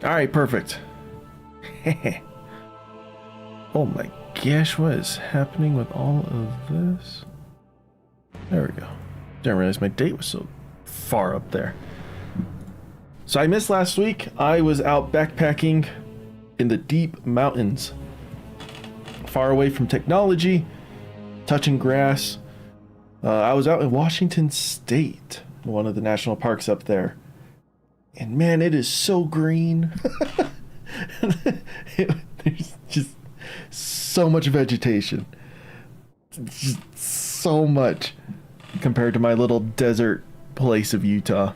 All right, perfect. Oh my gosh, what is happening with all of this? There we go. Didn't realize my date was so far up there. So I missed last week. I was out backpacking in the deep mountains, far away from technology, touching grass. I was out in Washington State, one of the national parks up there. And man, it is so green. There's just so much vegetation. Just so much compared to my little desert place of Utah.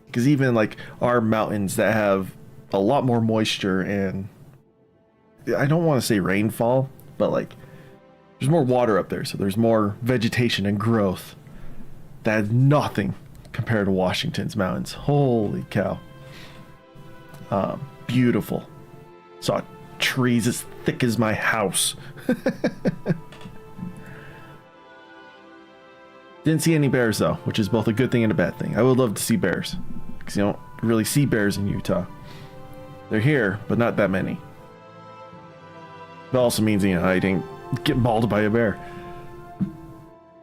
Because even like our mountains that have a lot more moisture and I don't want to say rainfall, but like there's more water up there, so there's more vegetation and growth. That is nothing compared to Washington's mountains. Holy cow. Beautiful. Saw trees as thick as my house. Didn't see any bears though, which is both a good thing and a bad thing. I would love to see bears, because you don't really see bears in Utah. They're here, but not that many. That also means, you know, I didn't get mauled by a bear.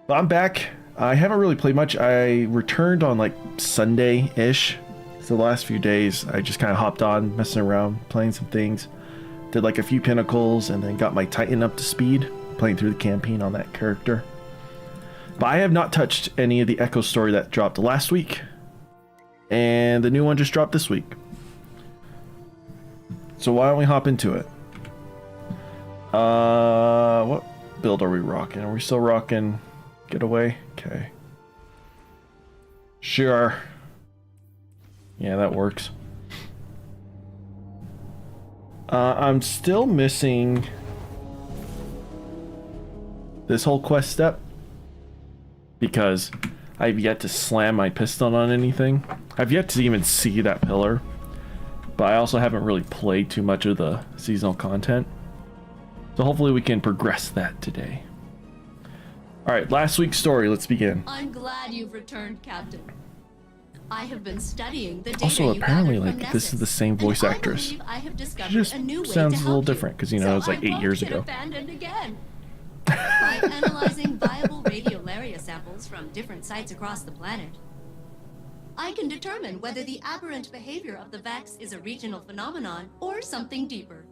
But I'm back. I haven't really played much. I returned on like Sunday-ish. So the last few days, I just kind of hopped on, messing around, playing some things. Did like a few pinnacles, and then got my Titan up to speed, playing through the campaign on that character. But I have not touched any of the Echo story that dropped last week. And the new one just dropped this week. So why don't we hop into it? What build are we rocking? Are we still rocking Getaway? Okay. Sure. Yeah, that works. I'm still missing this whole quest step because I've yet to slam my pistol on anything. I've yet to even see that pillar, but I also haven't really played too much of the seasonal content. So hopefully we can progress that today. All right, last week's story. Let's begin. I'm glad you've returned, Captain. I have been studying the data Also, you apparently, gathered from like, this is the Nessus, same voice and actress. I believe I have discovered She just a new way sounds to a little help you. different because, you know, it was like 8 years ago. Abandoned again. By analyzing viable radiolaria samples from different sites across the planet, I can determine whether the aberrant behavior of the Vex is a regional phenomenon or something deeper.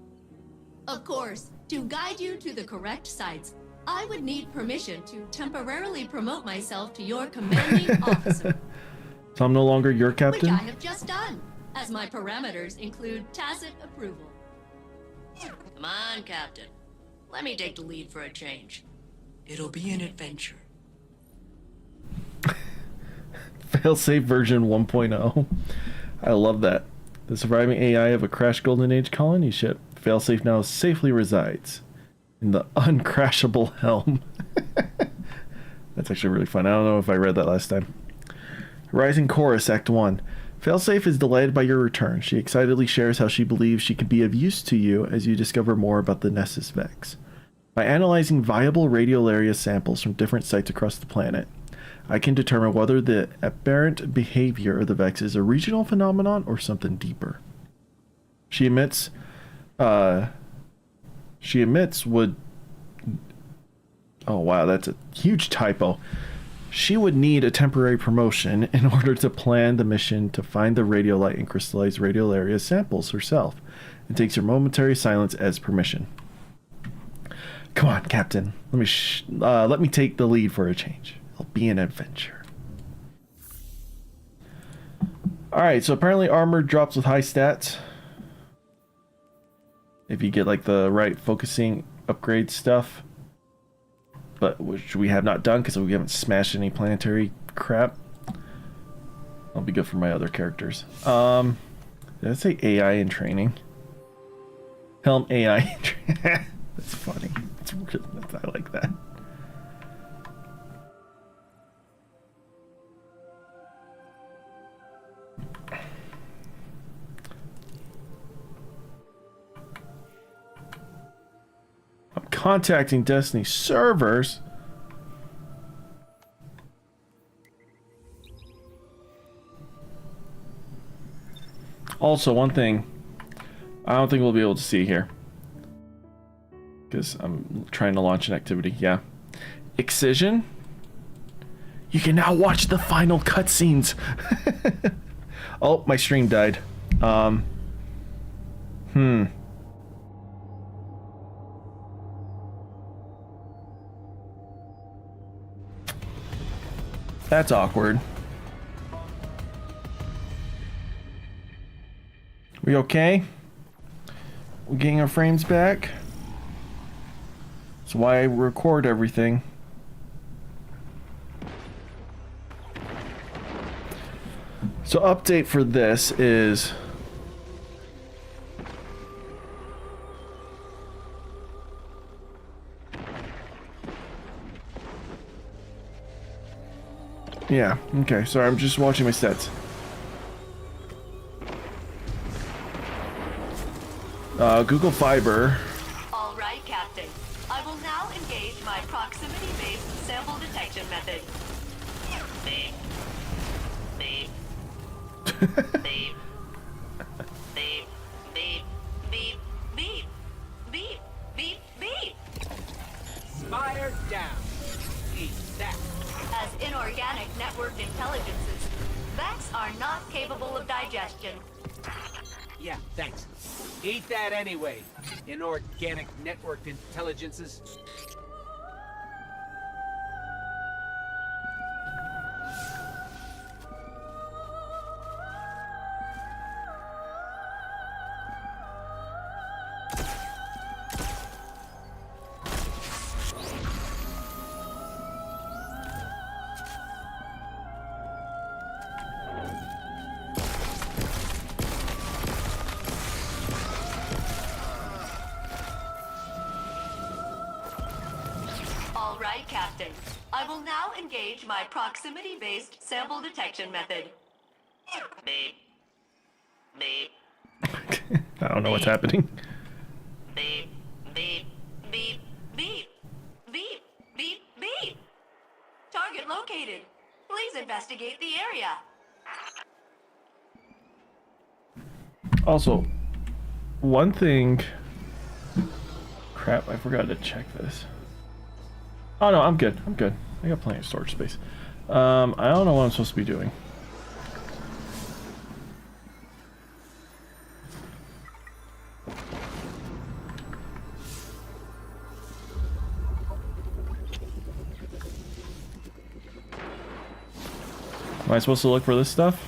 Of course, to guide you to the correct sites, I would need permission to temporarily promote myself to your commanding officer. So I'm no longer your Which captain? I have just done, as my parameters include tacit approval. Come on, Captain. Let me take the lead for a change. It'll be an adventure. Failsafe version 1.0. I love that. The surviving AI of a crashed Golden Age colony ship. Failsafe now safely resides in the uncrashable helm. That's actually really fun. I don't know if I read that last time. Rising Chorus, Act 1. Failsafe is delighted by your return. She excitedly shares how she believes she could be of use to you as you discover more about the Nessus Vex. By analyzing viable radiolaria samples from different sites across the planet, I can determine whether the aberrant behavior of the Vex is a regional phenomenon or something deeper. She admits would... Oh wow, that's a huge typo. She would need a temporary promotion in order to plan the mission to find the radiolite and crystallized radiolaria samples herself, and takes her momentary silence as permission. Come on, Captain. Let me take the lead for a change. It'll be an adventure. Alright, so apparently armor drops with high stats. If you get like the right focusing upgrade stuff. But which we have not done because we haven't smashed any planetary crap. That'll be good for my other characters. Did I say AI in training? Helm AI in training. That's funny. I like that. I'm contacting Destiny servers. Also, one thing I don't think we'll be able to see here. Because I'm trying to launch an activity. Yeah. Excision? You can now watch the final cutscenes. Oh, my stream died. That's awkward. We okay? We're getting our frames back? That's why I record everything. So update for this is... Yeah, okay, sorry, I'm just watching my stats. Google Fiber. All right, Captain. I will now engage my proximity-based sample detection method. Beep. Beep. Beep. Beep. Beep. Beep. Beep. Beep. Beep. Beep. Fire down. Eat that. As inorganic networked intelligences, VEX are not capable of digestion. Yeah, thanks. Eat that anyway. Inorganic networked intelligences. All right, Captain. I will now engage my proximity-based sample detection method. Beep. Beep. I don't know what's happening. Beep. Beep. Beep. Beep. Beep. Beep. Beep. Target located. Please investigate the area. Also, one thing... Crap, I forgot to check this. Oh no, I'm good. I'm good. I got plenty of storage space. I don't know what I'm supposed to be doing. Am I supposed to look for this stuff?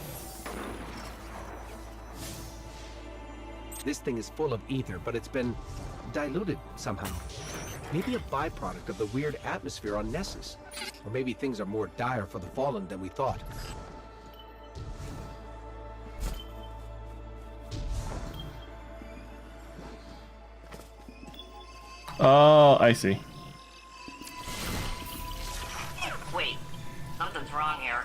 This thing is full of ether, but it's been diluted somehow. Maybe a byproduct of the weird atmosphere on Nessus. Or maybe things are more dire for the Fallen than we thought. Oh, I see. Wait, something's wrong here.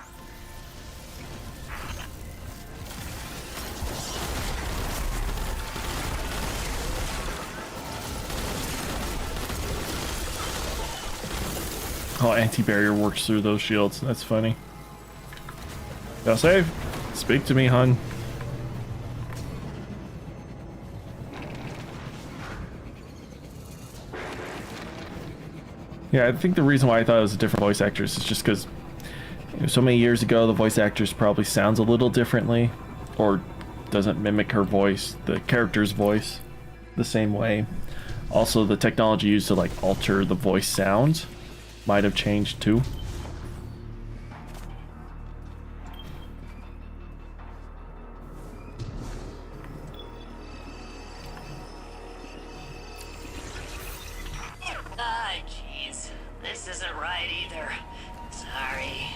Oh, anti-barrier works through those shields. That's funny. Now save. Speak to me, hun. Yeah, I think the reason why I thought it was a different voice actress is just because so many years ago the voice actress probably sounds a little differently or doesn't mimic her voice, the character's voice, the same way. Also, the technology used to like alter the voice sounds might have changed too. Ah, jeez. This isn't right either. Sorry.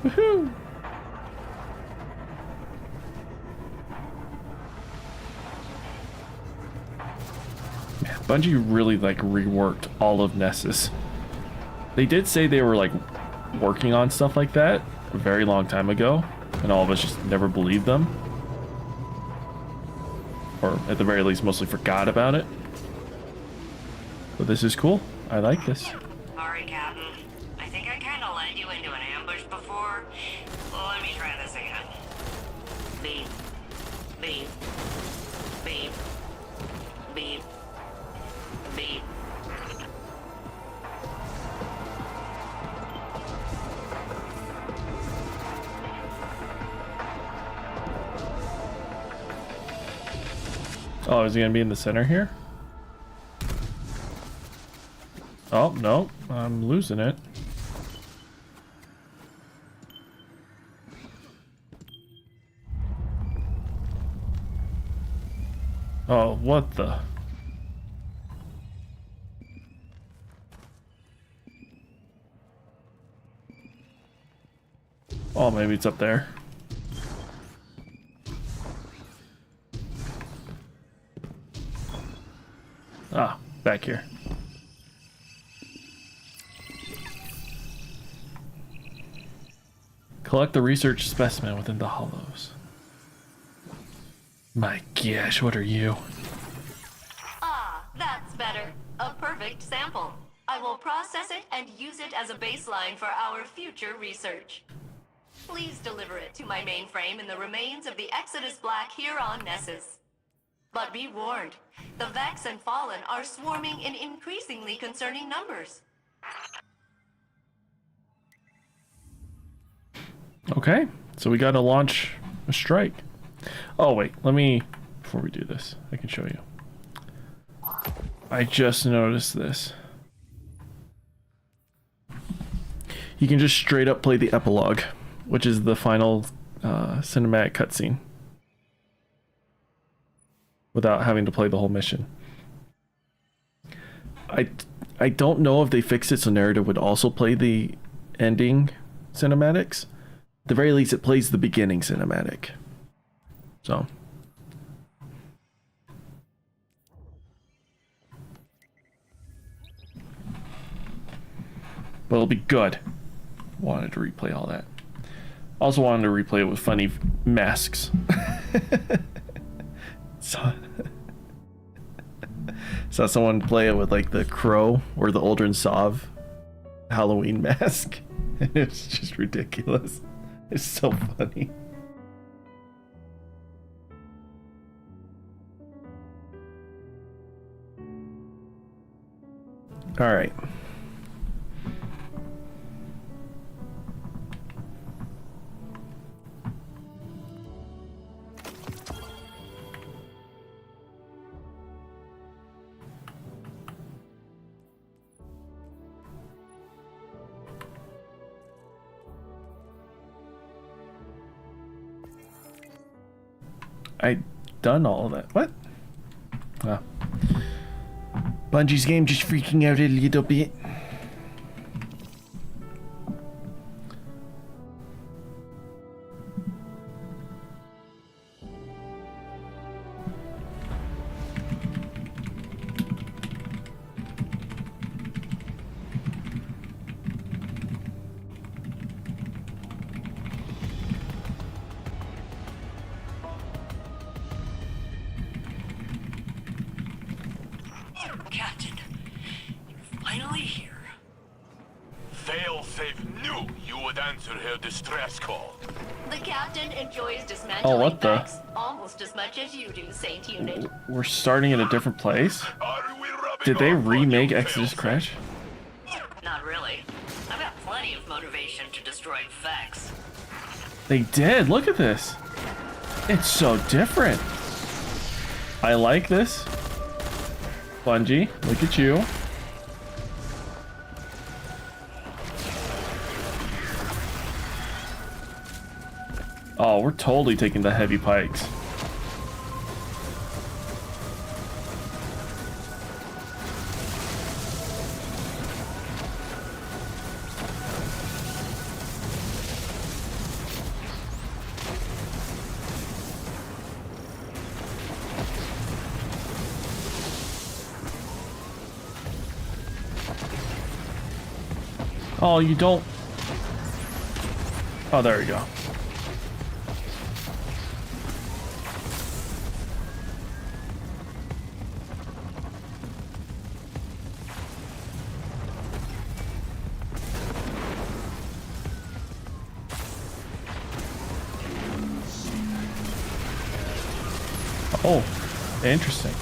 Woohoo! Man, Bungie really like reworked all of Nessus. They did say they were like working on stuff like that a very long time ago, and all of us just never believed them. Or at the very least mostly forgot about it. But this is cool. I like this. Sorry, Captain. I think I kinda led you into an ambush before. Well, let me try this again. Beep. Beep. Beep. Beep. Beep. Oh, is he gonna be in the center here? Oh, no. I'm losing it. Oh, what the? Oh, maybe it's up there. Ah, back here. Collect the research specimen within the hollows. My gosh, what are you? Ah, that's better. A perfect sample. I will process it and use it as a baseline for our future research. Please deliver it to my mainframe in the remains of the Exodus Black here on Nessus. But be warned, the Vex and Fallen are swarming in increasingly concerning numbers. Okay, so we gotta launch a strike. Oh wait, let me, before we do this, I can show you. I just noticed this. You can just straight up play the epilogue, which is the final cinematic cutscene, without having to play the whole mission. I don't know if they fixed it so narrative would also play the ending cinematics. At the very least, it plays the beginning cinematic. So. But it'll be good. Wanted to replay all that. Also wanted to replay it with funny masks. Saw someone play it with like the Crow or the Aldrin Sov Halloween mask. And it's just ridiculous. It's so funny. All right. I done all of that. What? Ah. Bungie's game just freaking out a little bit. Captain, you're finally here. Failsafe knew you would answer her distress call. The captain enjoys dismantling Oh, what the? Vex almost as much as you do, Saint Unit. We're starting in a different place? Are we rubbing Did they off on remake you, Exodus Failsafe? Crash? Not really. I've got plenty of motivation to destroy Vex. They did. Look at this. It's so different. I like this. Bungie, look at you. Oh, we're totally taking the heavy pikes. Oh, you don't. Oh, there we go. Oh, interesting.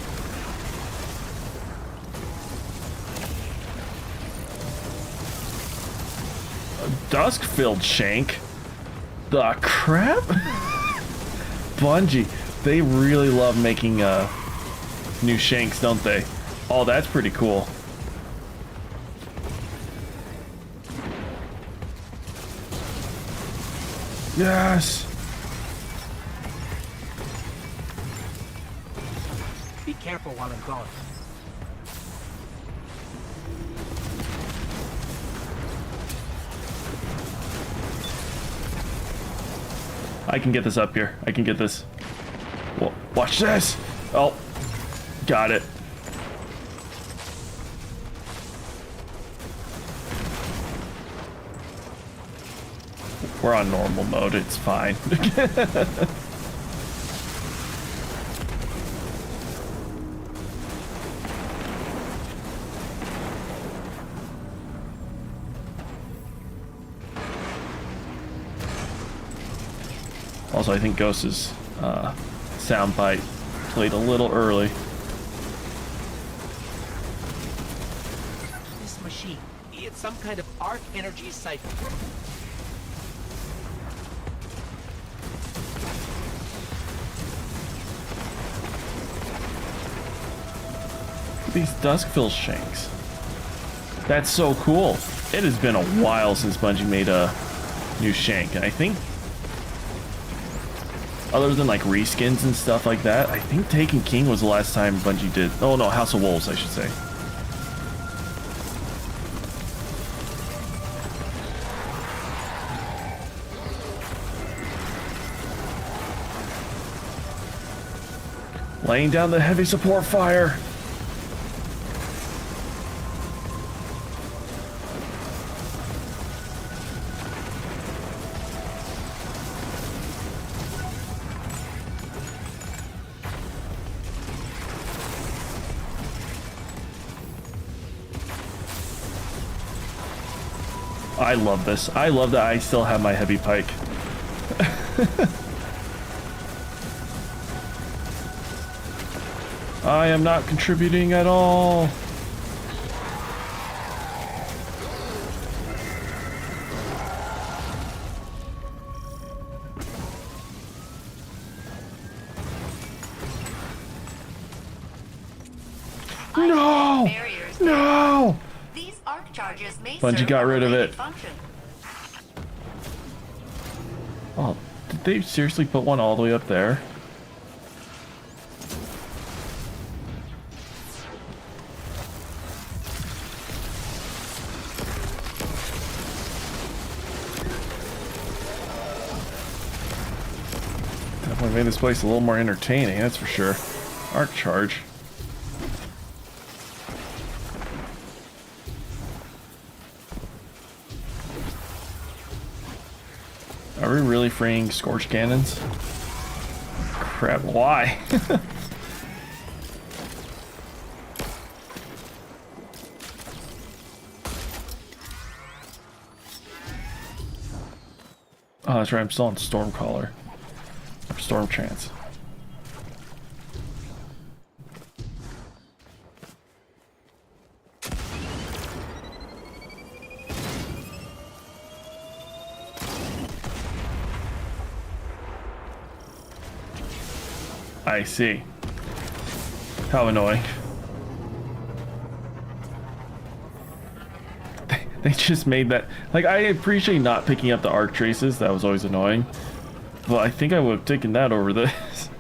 A dusk-filled shank? The crap? Bungie, they really love making new shanks, don't they? Oh, that's pretty cool. Yes! Be careful while I'm gone. I can get this up here. I can get this. Whoa, watch this! Oh, got it. We're on normal mode, it's fine. Also, I think Ghost's soundbite played a little early. This machine, it's some kind of arc energy cipher. These Duskfill shanks. That's so cool. It has been a while since Bungie made a new shank, and I think other than like reskins and stuff like that, I think Taken King was the last time Bungie did. Oh no, House of Wolves, I should say. Laying down the heavy support fire. I love this. I love that I still have my heavy pike. I am not contributing at all. No! No! These arc charges may Bungie serve got a rid of related it. function. Oh, did they seriously put one all the way up there? Definitely made this place a little more entertaining, that's for sure. Arc charge. Are we really freeing Scorch Cannons? Crap, why? Oh, that's right, I'm still on Stormcaller. Or Storm Trance. I see. How annoying. They just made that. Like, I appreciate not picking up the arc traces. That was always annoying. But I think I would have taken that over this.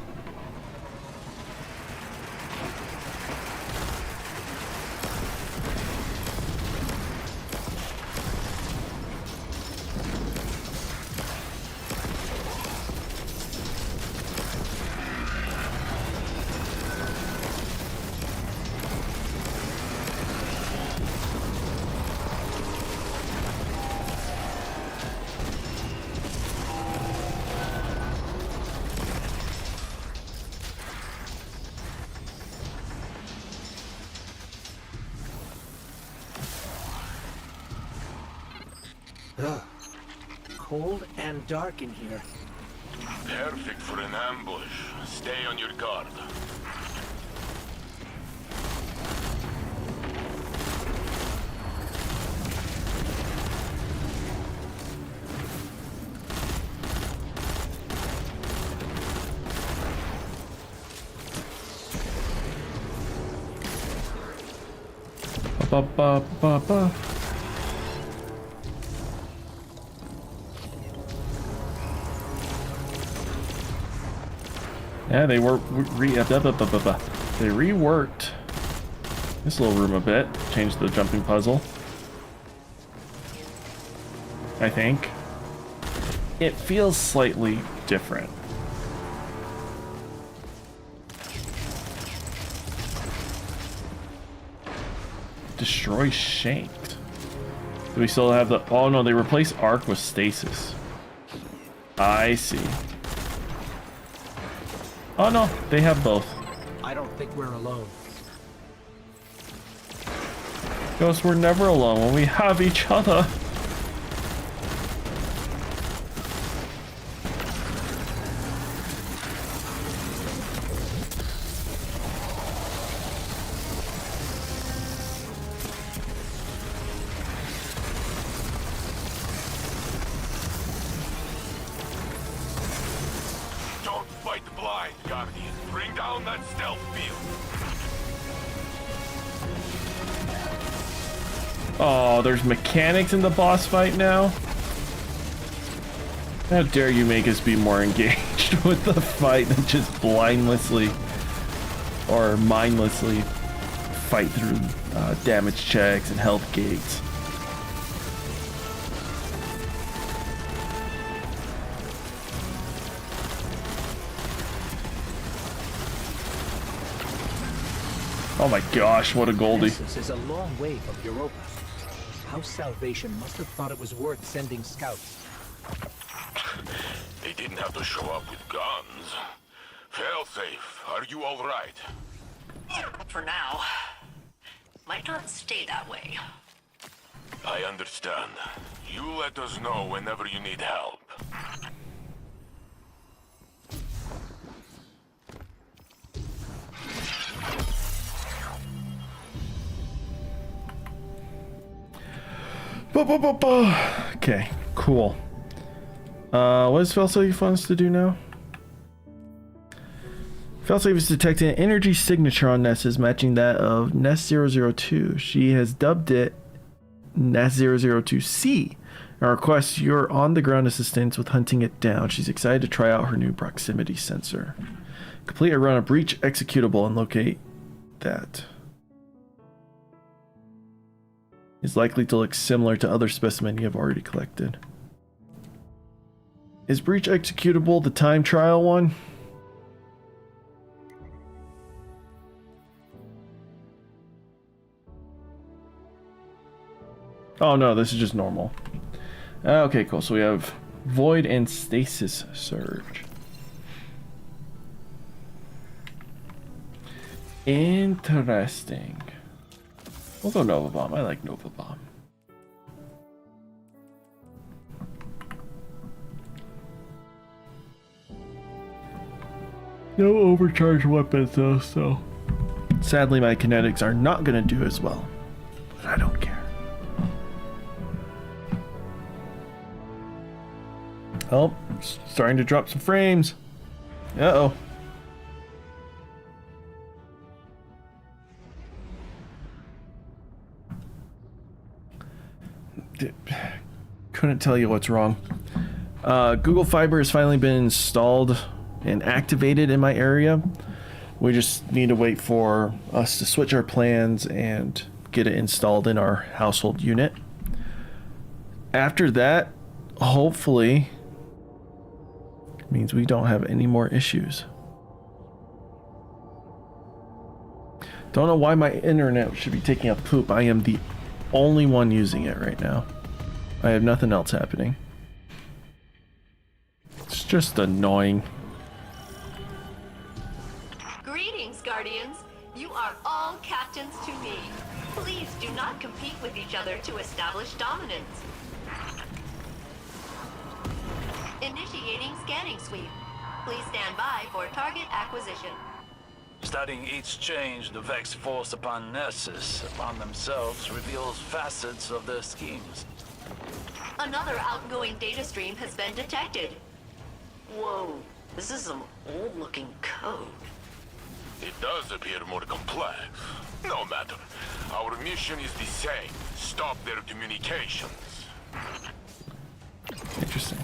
Ugh. Cold and dark in here. Perfect for an ambush. Stay on your guard. Ba ba ba ba. Yeah, they were they reworked this little room a bit, changed the jumping puzzle. I think it feels slightly different. Destroy shanked. Do we still have the... Oh no, they replaced arc with stasis. I see. Oh no, they have both. I don't think we're alone. Ghost, we're never alone when we have each other. Don't fight blind, Guardian. Bring down that stealth field. Oh, there's mechanics in the boss fight now? How dare you make us be more engaged with the fight than just blindlessly or mindlessly fight through damage checks and health gates. Oh my gosh, what a Goldie. Nessus is a long way from Europa. House Salvation must have thought it was worth sending scouts. They didn't have to show up with guns. Failsafe, are you all right? For now. Might not stay that way. I understand. You let us know whenever you need help. Okay, cool. What does Failsafe want us to do now? Failsafe is detecting an energy signature on Nessus matching that of Nest 002. She has dubbed it Nest 002C and requests your on-the-ground assistance with hunting it down. She's excited to try out her new proximity sensor. Complete a run of breach executable and locate that. Is likely to look similar to other specimens you have already collected. Is breach executable the time trial one? Oh no, this is just normal. Okay, cool. So we have void and stasis surge. Interesting. We'll go Nova Bomb. I like Nova Bomb. No overcharged weapons though, so sadly my kinetics are not gonna do as well. But I don't care. Oh, starting to drop some frames. Uh-oh. Couldn't tell you what's wrong. Google Fiber has finally been installed and activated in my area. We just need to wait for us to switch our plans and get it installed in our household unit. After that, hopefully, means we don't have any more issues. Don't know why my internet should be taking a poop. I am the only one using it right now. I have nothing else happening. It's just annoying. Greetings, Guardians. You are all captains to me. Please do not compete with each other to establish dominance. scanning sweep. Please stand by for target acquisition. Studying each change the Vex force upon Nessus, upon themselves, reveals facets of their schemes. Another outgoing data stream has been detected. Whoa, this is some old-looking code. It does appear more complex. No matter. Our mission is the same. Stop their communications. Interesting.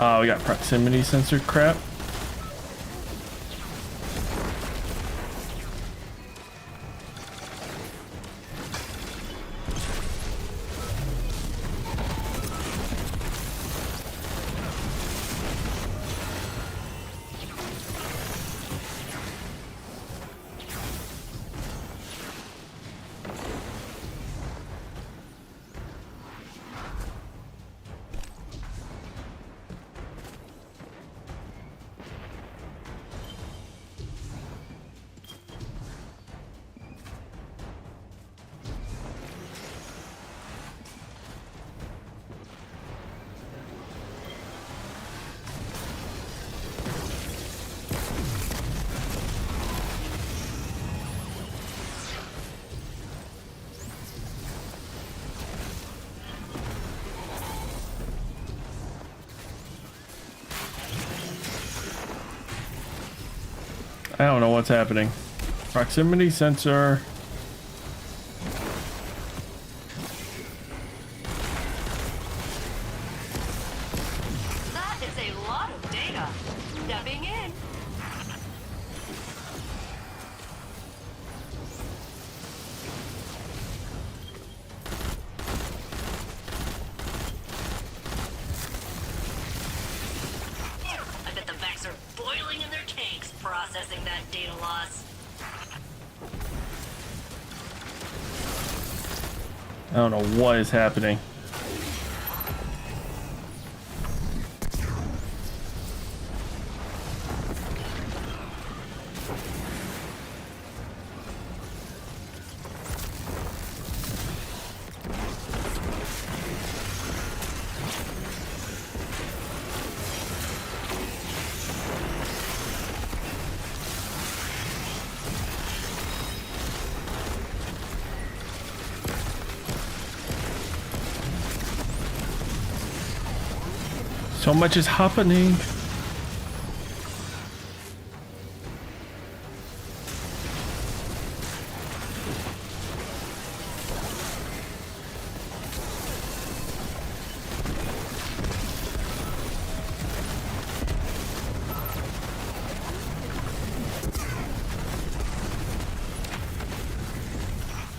Oh, we got proximity sensor crap. I don't know what's happening. Proximity sensor. That is a lot of data. Stepping in. I bet the Vex are boiling in their tanks processing that data loss. I don't know what is happening. So much is happening.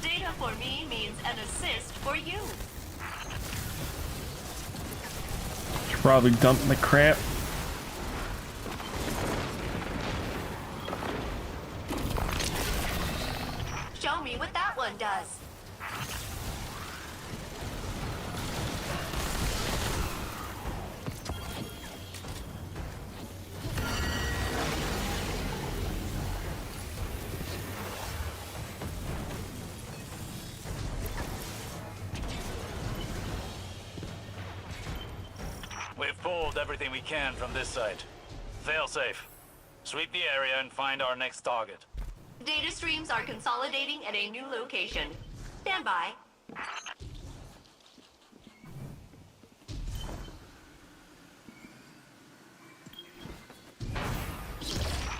Data for me means an assist for you. Probably dumping the crap. Show me what that one does. We've pulled everything we can from this site. Fail safe. Sweep the area and find our next target. Data streams are consolidating at a new location. Stand by.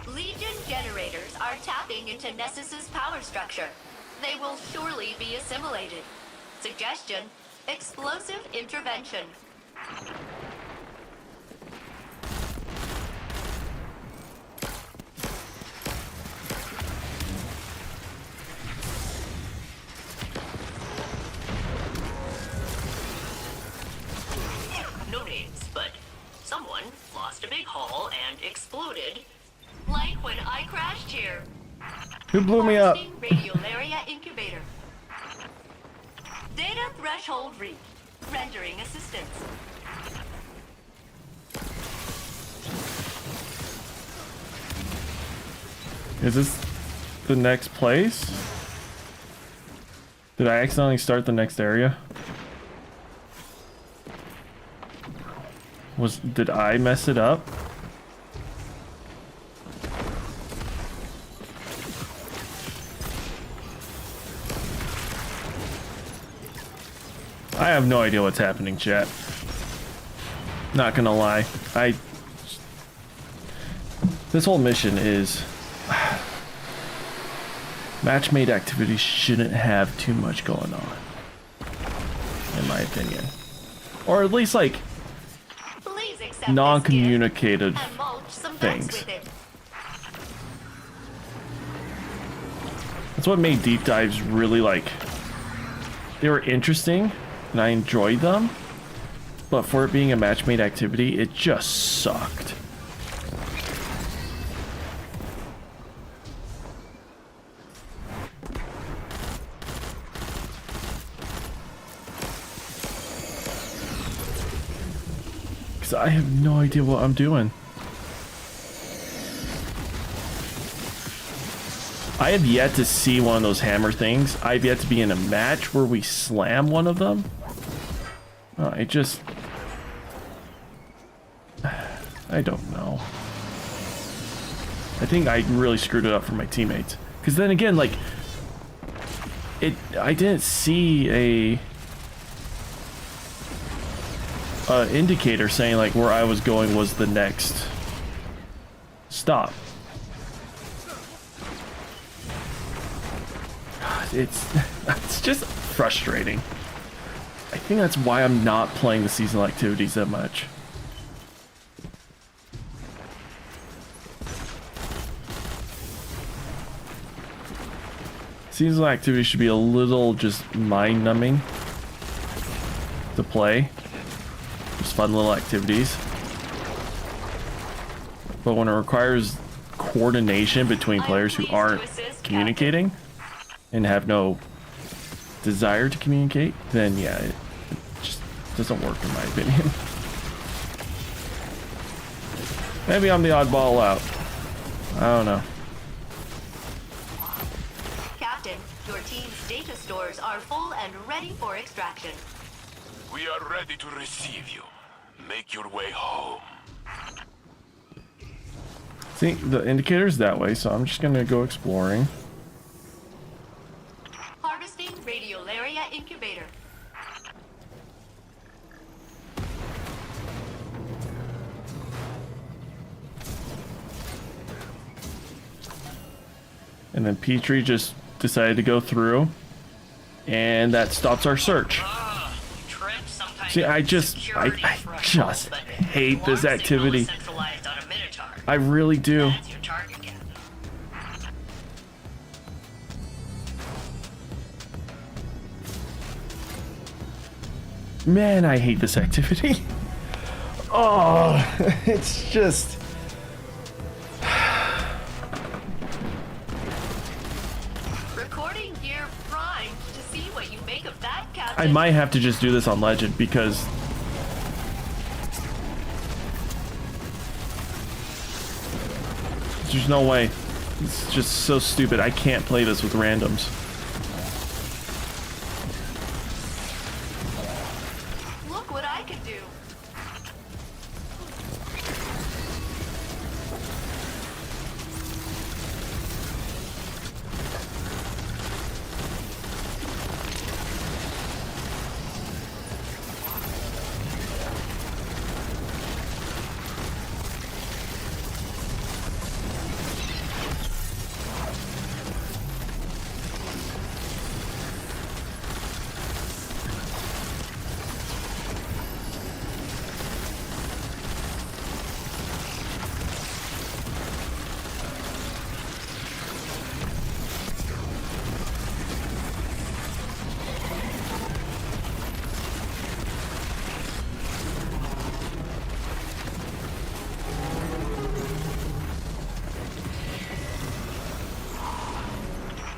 Legion generators are tapping into Nessus's power structure. They will surely be assimilated. Suggestion: explosive intervention. No names, but someone lost a big haul and exploded. Like when I crashed here. Who blew me up? Harvesting Radiolaria incubator. Data threshold reached. Rendering assistance. Is this the next place? Did I accidentally start the next area? Did I mess it up? I have no idea what's happening, chat. Not gonna lie. This whole mission is... Match-made activities shouldn't have too much going on. In my opinion. Or at least, like, non-communicative things. That's what made deep dives really, like... They were interesting, and I enjoyed them. But for it being a match-made activity, it just sucked. Because I have no idea what I'm doing. I have yet to see one of those hammer things. I've yet to be in a match where we slam one of them. I don't know. I think I really screwed it up for my teammates. Because then again, like, I didn't see a indicator saying like where I was going was the next stop. It's just frustrating. I think that's why I'm not playing the seasonal activities that much. Seasonal activities should be a little just mind-numbing to play. Just fun little activities. But when it requires coordination between players who aren't communicating and have no desire to communicate, then yeah, it just doesn't work in my opinion. Maybe I'm the oddball out. I don't know. Captain, your team's data stores are full and ready for extraction. We are ready to receive you. Make your way home. See, the indicator's that way, so I'm just gonna go exploring. Harvesting Radiolaria Incubator. And then Petrie just decided to go through, and that stops our search. See, I just hate this activity. I really do. Man, I hate this activity. Oh, it's just... Recording gear primed to see what you make of that, Captain. I might have to just do this on Legend because... There's no way. It's just so stupid. I can't play this with randoms. Look what I can do.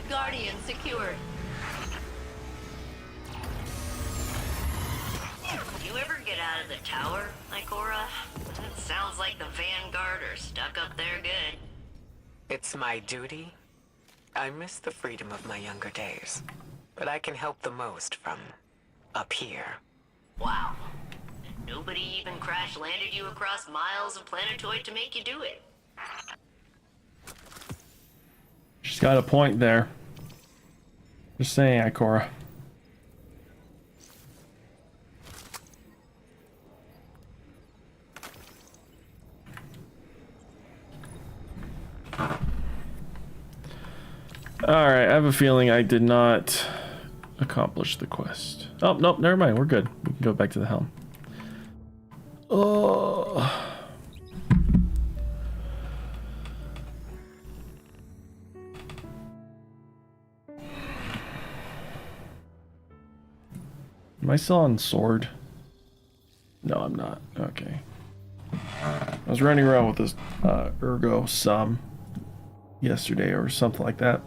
Guardian secured. You ever get out of the tower, Ikora? It sounds like the Vanguard are stuck up there good. It's my duty. I miss the freedom of my younger days, but I can help the most from up here. Wow. Nobody even crash landed you across miles of planetoid to make you do it. She's got a point there. Just saying, Ikora. Alright, I have a feeling I did not accomplish the quest. Oh, nope, never mind. We're good. We can go back to the helm. Oh. Am I still on sword? No, I'm not. Okay. I was running around with this ergo sum yesterday or something like that.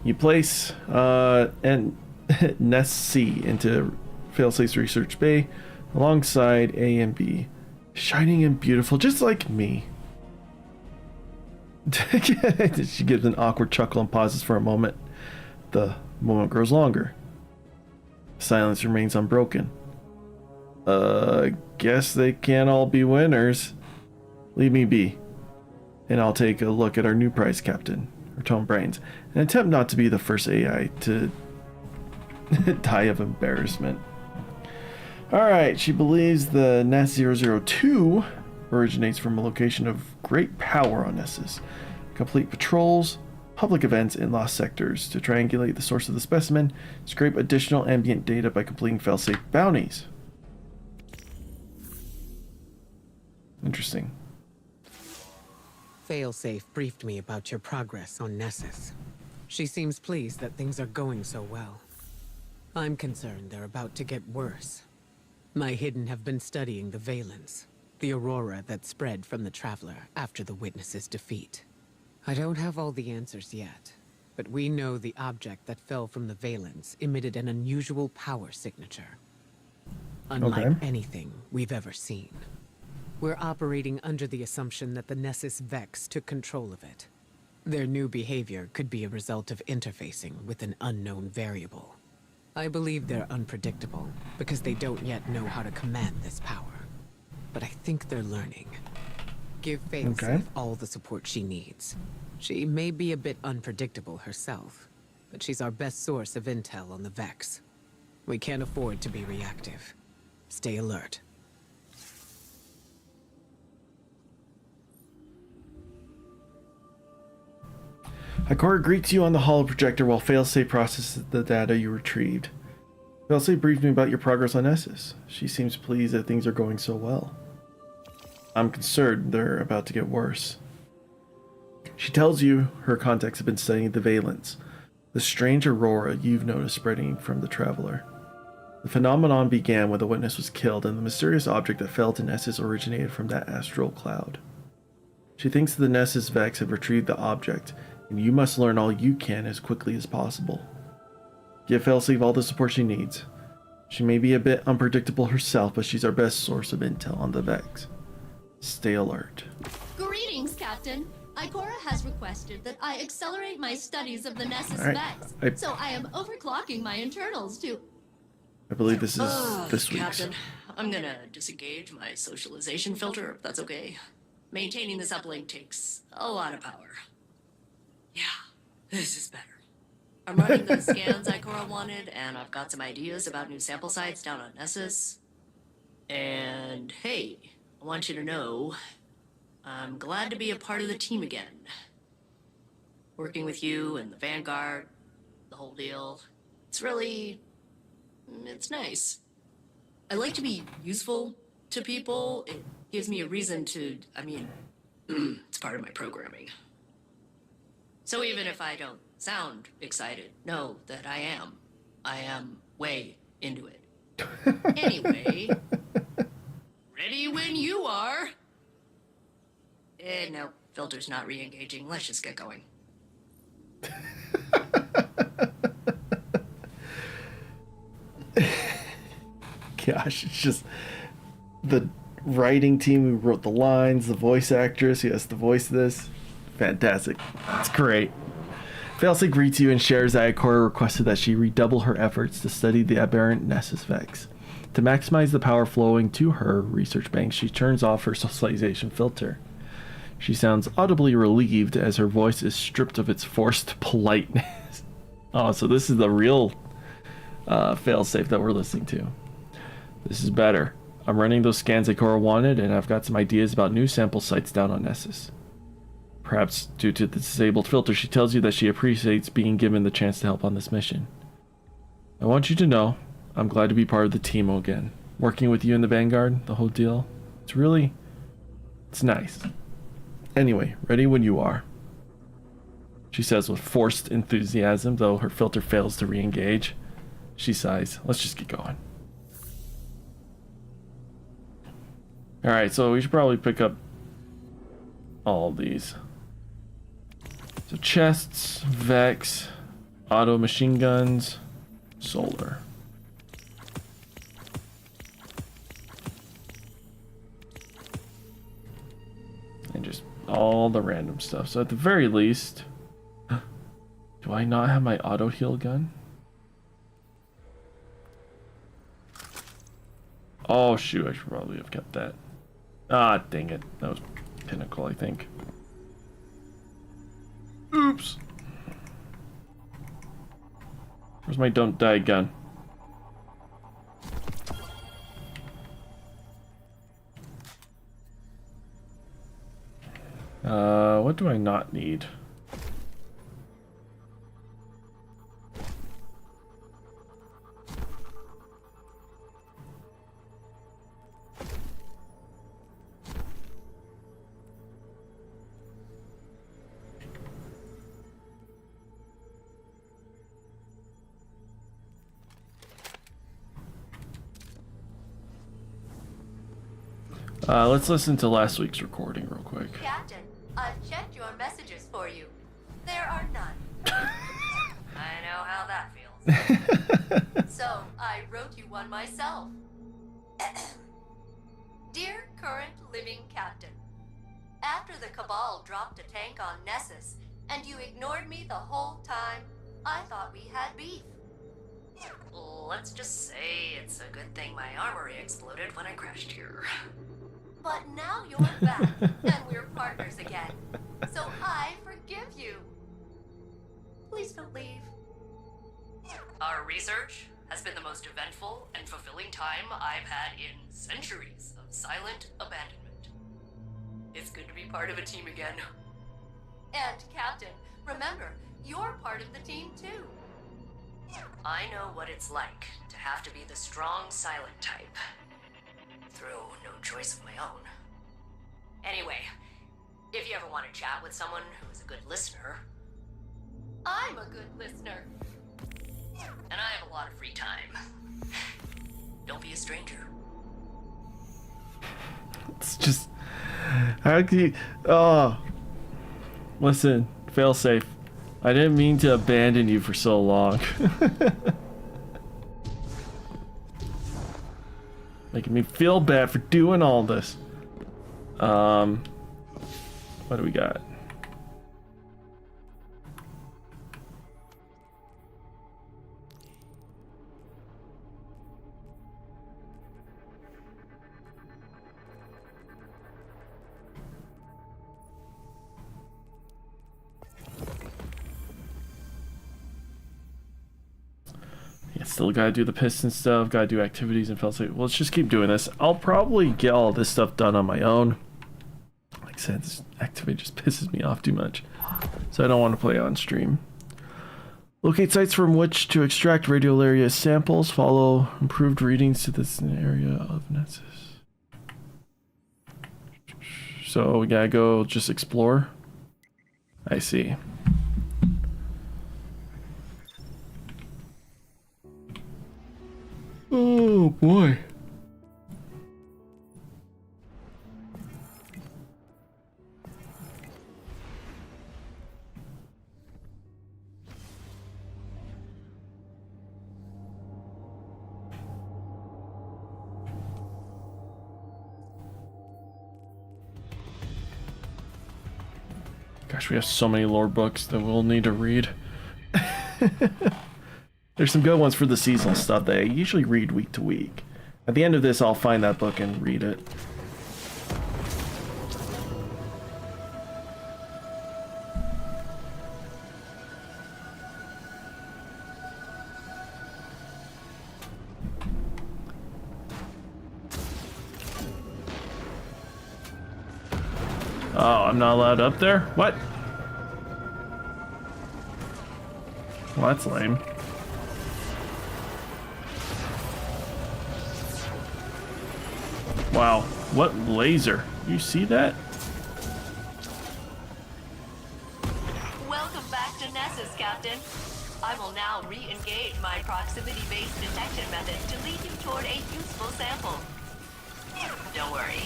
You place and Nest C into Failsafe's research bay alongside A and B, shining and beautiful, just like me. She gives an awkward chuckle and pauses for a moment. The moment grows longer. Silence remains unbroken. Guess they can't all be winners. Leave me be, and I'll take a look at our new prize captain, her tone brightens, and attempt not to be the first AI to die of embarrassment. Alright, she believes the Nest 002 originates from a location of great power on Nessus. Complete patrols, public events, and lost sectors to triangulate the source of the specimen, scrape additional ambient data by completing failsafe bounties. Interesting. Failsafe briefed me about your progress on Nessus. She seems pleased that things are going so well. I'm concerned they're about to get worse. My Hidden have been studying the Valence, the aurora that spread from the Traveler after the Witness's defeat. I don't have all the answers yet, but we know the object that fell from the Valence emitted an unusual power signature. Unlike anything we've ever seen. We're operating under the assumption that the Nessus Vex took control of it. Their new behavior could be a result of interfacing with an unknown variable. I believe they're unpredictable, because they don't yet know how to command this power. But I think they're learning. Give Failsafe all the support she needs. She may be a bit unpredictable herself, but she's our best source of intel on the Vex. We can't afford to be reactive. Stay alert. Ikora greets you on the holo projector while Failsafe processes the data you retrieved. Failsafe briefed me about your progress on Nessus. She seems pleased that things are going so well. I'm concerned they're about to get worse. She tells you her contacts have been studying the Valence, the strange aurora you've noticed spreading from the Traveler. The phenomenon began when the Witness was killed, and the mysterious object that fell to Nessus originated from that astral cloud. She thinks the Nessus Vex have retrieved the object, and you must learn all you can as quickly as possible. Give Failsafe all the support she needs. She may be a bit unpredictable herself, but she's our best source of intel on the Vex. Stay alert. Greetings, Captain. Ikora has requested that I accelerate my studies of the Nessus Vex, so I am overclocking my internals to... I believe this is this week's. Captain, I'm gonna disengage my socialization filter, if that's okay. Maintaining this uplink takes a lot of power. Yeah, this is better. I'm running the scans Ikora wanted, and I've got some ideas about new sample sites down on Nessus. And hey, I want you to know, I'm glad to be a part of the team again. Working with you and the Vanguard, the whole deal. It's nice. I like to be useful to people. It gives me a reason to, it's part of my programming. So even if I don't sound excited, know that I am. I am way into it. Anyway, ready when you are. No, filter's not re-engaging. Let's just get going. gosh, it's just the writing team who wrote the lines, the voice actress who has to voice this. Fantastic. It's great. Failsafe greets you and shares that Ikora requested that she redouble her efforts to study the aberrant Nessus Vex. To maximize the power flowing to her research bank, she turns off her socialization filter. She sounds audibly relieved as her voice is stripped of its forced politeness. Oh, so this is the real failsafe that we're listening to. This is better. I'm running those scans Ikora wanted, and I've got some ideas about new sample sites down on Nessus. Perhaps due to the disabled filter, she tells you that she appreciates being given the chance to help on this mission. I want you to know, I'm glad to be part of the team again. Working with you in the Vanguard, the whole deal. It's nice. Anyway, ready when you are. She says with forced enthusiasm, though her filter fails to re-engage. She sighs. Let's just get going. Alright, so we should probably pick up all of these. So chests, Vex, auto machine guns, solar. And just all the random stuff. So at the very least, do I not have my auto heal gun? Oh shoot, I should probably have kept that. Ah, dang it. That was Pinnacle, I think. Oops. Where's my don't die gun? What do I not need? Let's listen to last week's recording real quick. Captain, I've checked your messages for you. There are none. I know how that feels. So, I wrote you one myself. Dear current living captain, after the Cabal dropped a tank on Nessus, and you ignored me the whole time, I thought we had beef. Let's just say it's a good thing my armory exploded when I crashed here. But now you're back, and we're partners again. So I forgive you. Please don't leave. Our research has been the most eventful and fulfilling time I've had in centuries of silent abandonment. It's good to be part of a team again. And Captain, remember, you're part of the team too. I know what it's like to have to be the strong silent type. Through no choice of my own. Anyway, if you ever want to chat with someone who is a good listener... I'm a good listener. And I have a lot of free time. Don't be a stranger. It's just... How can you... Oh. Listen, failsafe. I didn't mean to abandon you for so long. Making me feel bad for doing all this. What do we got? Yeah, still gotta do the piston stuff, gotta do activities and failsafe. Well, let's just keep doing this. I'll probably get all this stuff done on my own. Like I said, this activity just pisses me off too much. So I don't want to play on stream. Locate sites from which to extract radiolaria samples. Follow improved readings to this area of Nessus. So we gotta go just explore. I see. Oh boy. Gosh, we have so many lore books that we'll need to read. There's some good ones for the seasonal stuff that I usually read week to week. At the end of this, I'll find that book and read it. Oh, I'm not allowed up there? What? Well, that's lame. Wow, what laser? You see that? Welcome back to Nessus, Captain. I will now re-engage my proximity-based detection method to lead you toward a useful sample. Don't worry.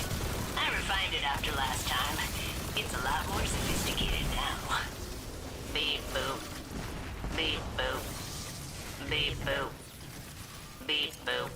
I refined it after last time. It's a lot more sophisticated now. Beep boop. Beep boop. Beep boop. Beep boop.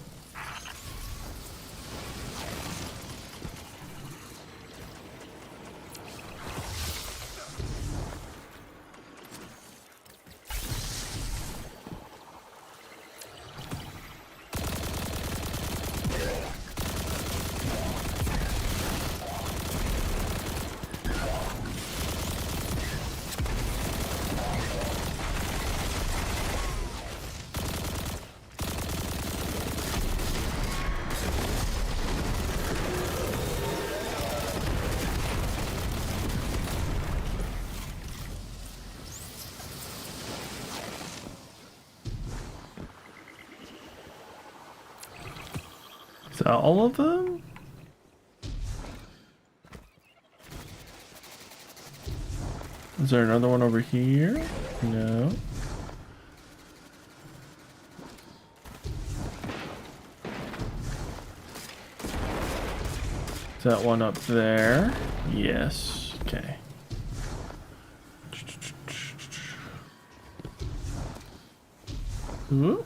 Is that all of them? Is there another one over here? No. Is that one up there? Yes. Okay. Ooh.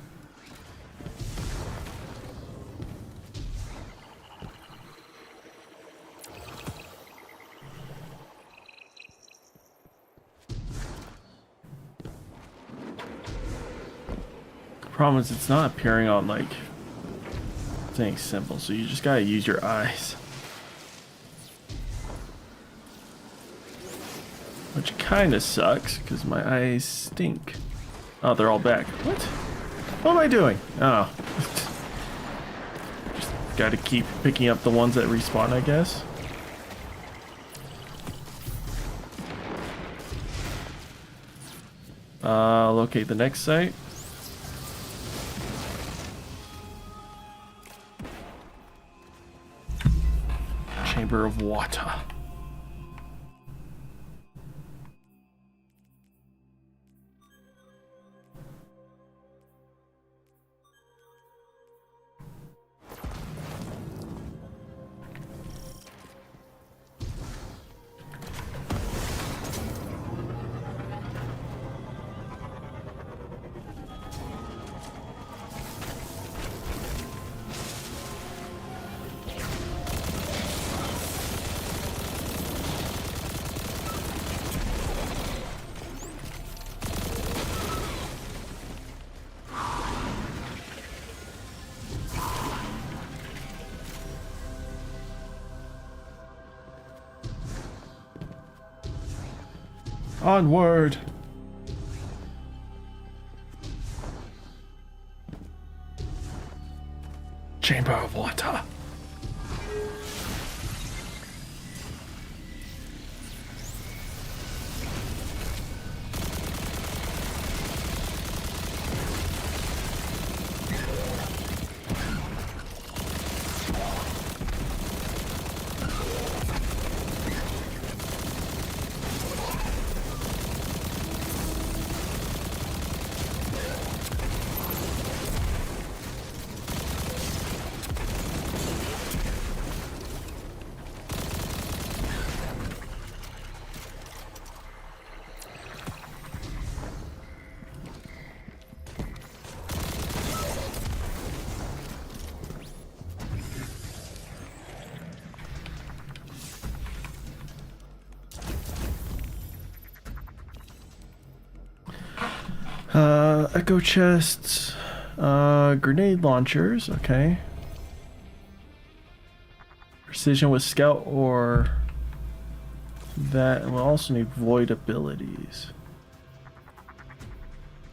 Problem is, it's not appearing on like things simple, so you just gotta use your eyes, which kind of sucks because my eyes stink. Oh, they're all back. What am I doing? Oh, just gotta keep picking up the ones that respawn, I guess. Locate the next site. Chamber of water. Onward! Chamber of water. Echo chests. Grenade launchers. Okay. Precision with scout or that. And we'll also need void abilities.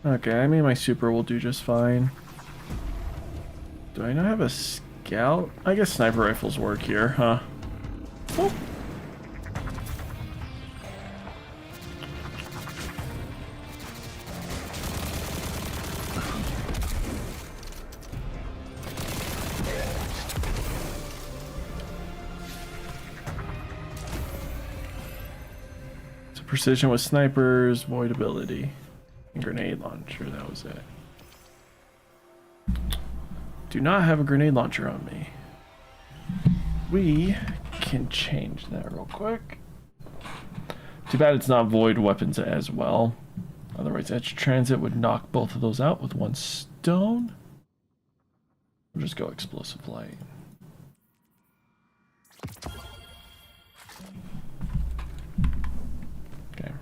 Okay, I mean my super will do just fine. Do I not have a scout? I guess sniper rifles work here, huh? Oh. So precision with snipers, void ability, and grenade launcher, that was it. Do not have a grenade launcher on me. We can change that real quick. Too bad it's not void weapons as well. Otherwise, Edge Transit would knock both of those out with one stone. We'll just go explosive light. Okay.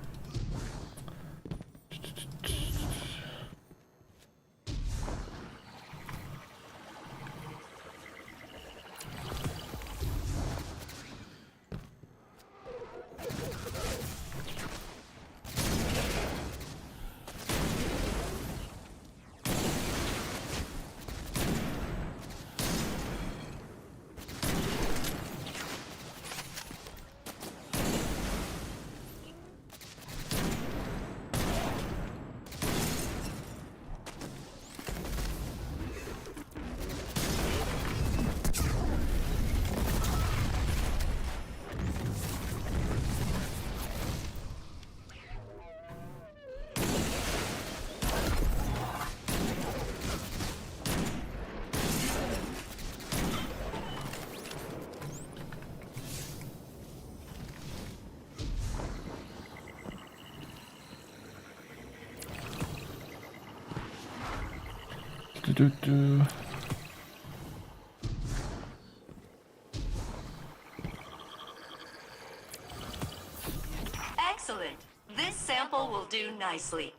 Excellent. This sample will do nicely.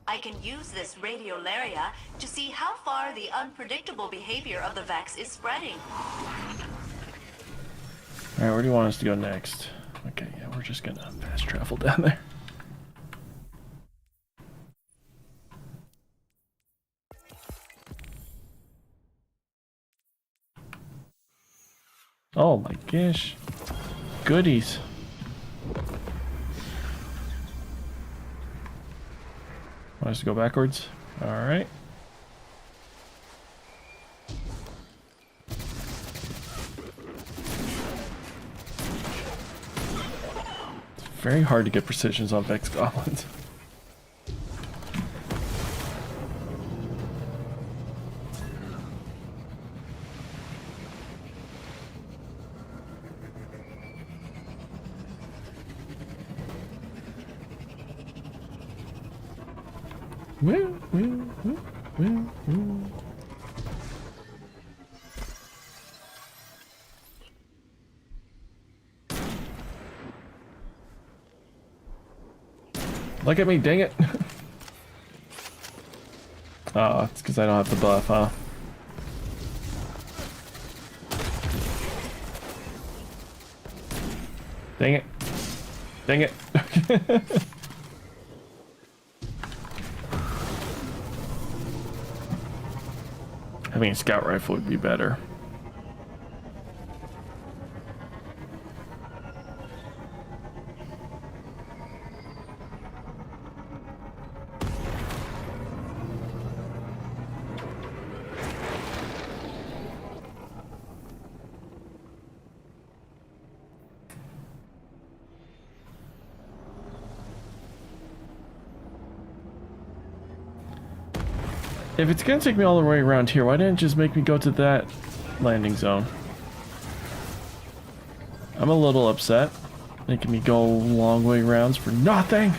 I can use this radiolaria to see how far the unpredictable behavior of the Vex is spreading. Alright, where do you want us to go next? Okay, yeah, we're just gonna fast travel down there. Oh my gosh. Goodies. Want us to go backwards? Alright. It's very hard to get precisions on Vex goblins. Woo, woo, woo, woo, woo. Look at me, dang it. Oh, it's because I don't have the buff, huh? Dang it. Dang it. Having a scout rifle would be better. If it's gonna take me all the way around here, why didn't it just make me go to that landing zone? I'm a little upset. Making me go long way rounds for nothing!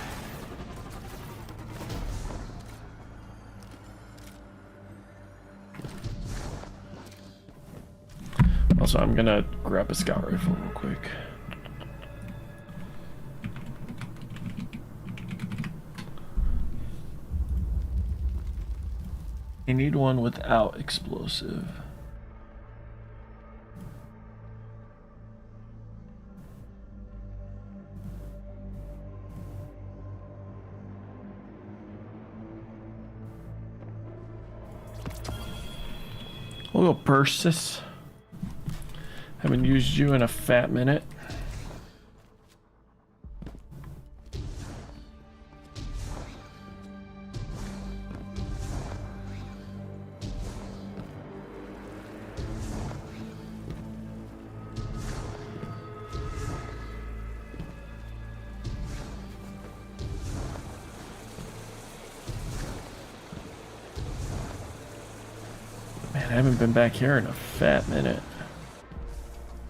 Also, I'm gonna grab a scout rifle real quick. I need one without explosive. We'll go Persis. Haven't used you in a fat minute. Man, I haven't been back here in a fat minute.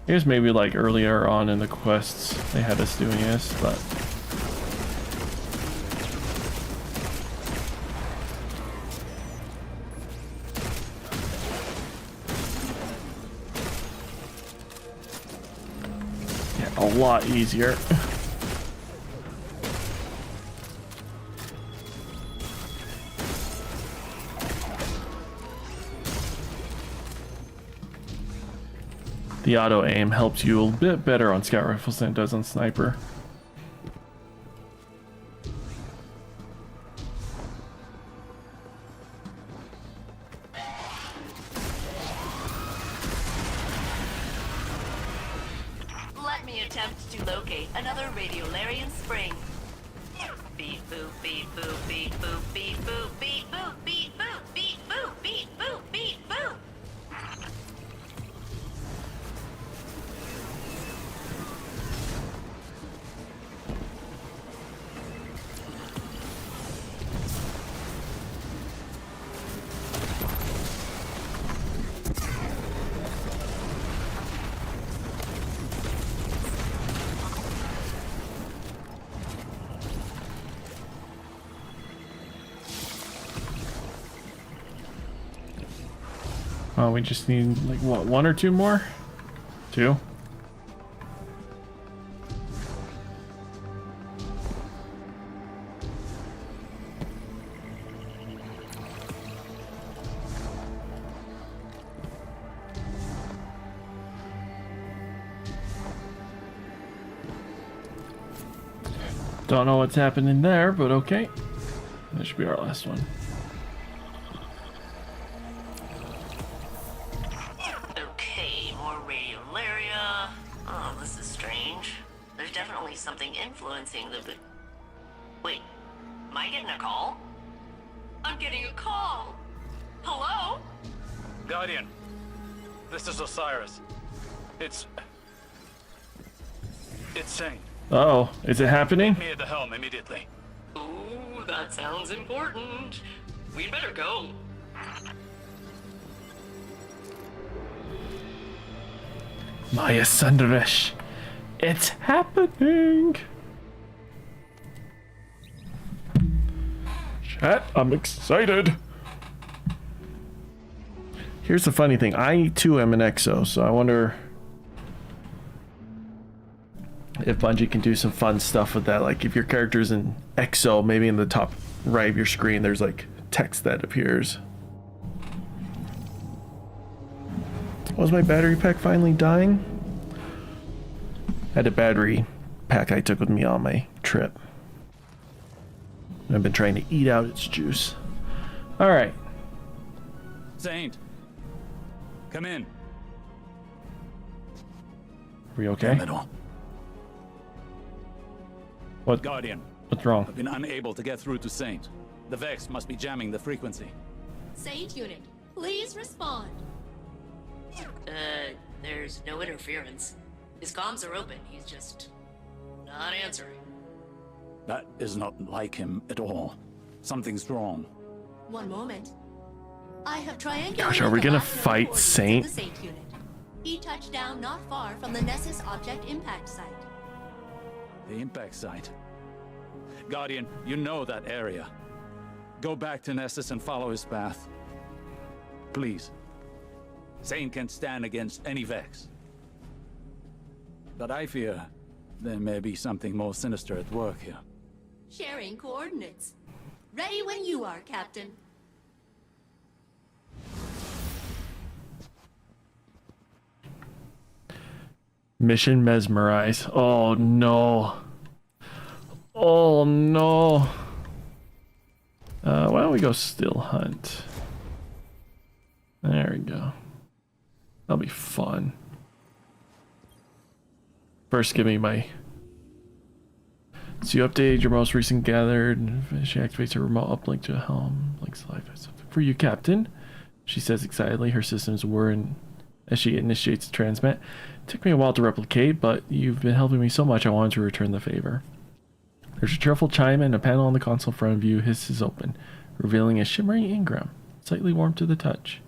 Here's maybe like earlier on in the quests they had us doing this, but yeah, a lot easier. The auto aim helps you a bit better on scout rifles than it does on sniper. Let me attempt to locate another Radiolarian spring. Beep boop beep boop beep boop beep boop beep boop beep boop beep boop beep boop beep boop. Oh, we just need like what, one or two more? Two? Don't know what's happening there, but okay. That should be our last one. Okay, more radiolaria. Oh, this is strange. There's definitely something influencing the... Wait, am I getting a call? I'm getting a call. Hello? Guardian, this is Osiris. It's Saint. Uh-oh, is it happening? Me at the helm immediately. Ooh, that sounds important. We'd better go. Maya Sundarish, it's happening! Chat, I'm excited! Here's the funny thing, I too am an EXO, so I wonder if Bungie can do some fun stuff with that. Like if your character's in EXO, maybe in the top right of your screen there's like text that appears. Was my battery pack finally dying? I had a battery pack I took with me on my trip. I've been trying to eat out its juice. Alright. Saint, come in. Are we okay? Middle. What? Guardian, What's wrong? I've been unable to get through to Saint. The Vex must be jamming the frequency. Saint unit, please respond. There's no interference. His comms are open. He's just not answering. That is not like him at all. Something's wrong. One moment. I have triangulated. Gosh, are we the gonna last known fight coordinates of Saint? The Saint unit. He touched down not far from the Nessus object impact site. The impact site. Guardian, you know that area. Go back to Nessus and follow his path. Please. Saint can stand against any Vex. But I fear there may be something more sinister at work here. Sharing coordinates. Ready when you are, Captain. Mission Mesmerize. Oh no. Oh no. Why don't we go Still Hunt? There we go. That'll be fun. First, give me my... So you updated your most recent gathered, and she activates her remote uplink to a helm. Links live. For you, Captain, she says excitedly. Her systems were in as she initiates the transmit. It took me a while to replicate, but you've been helping me so much I wanted to return the favor. There's a cheerful chime and a panel on the console in front of you hisses open, revealing a shimmering engram, slightly warm to the touch.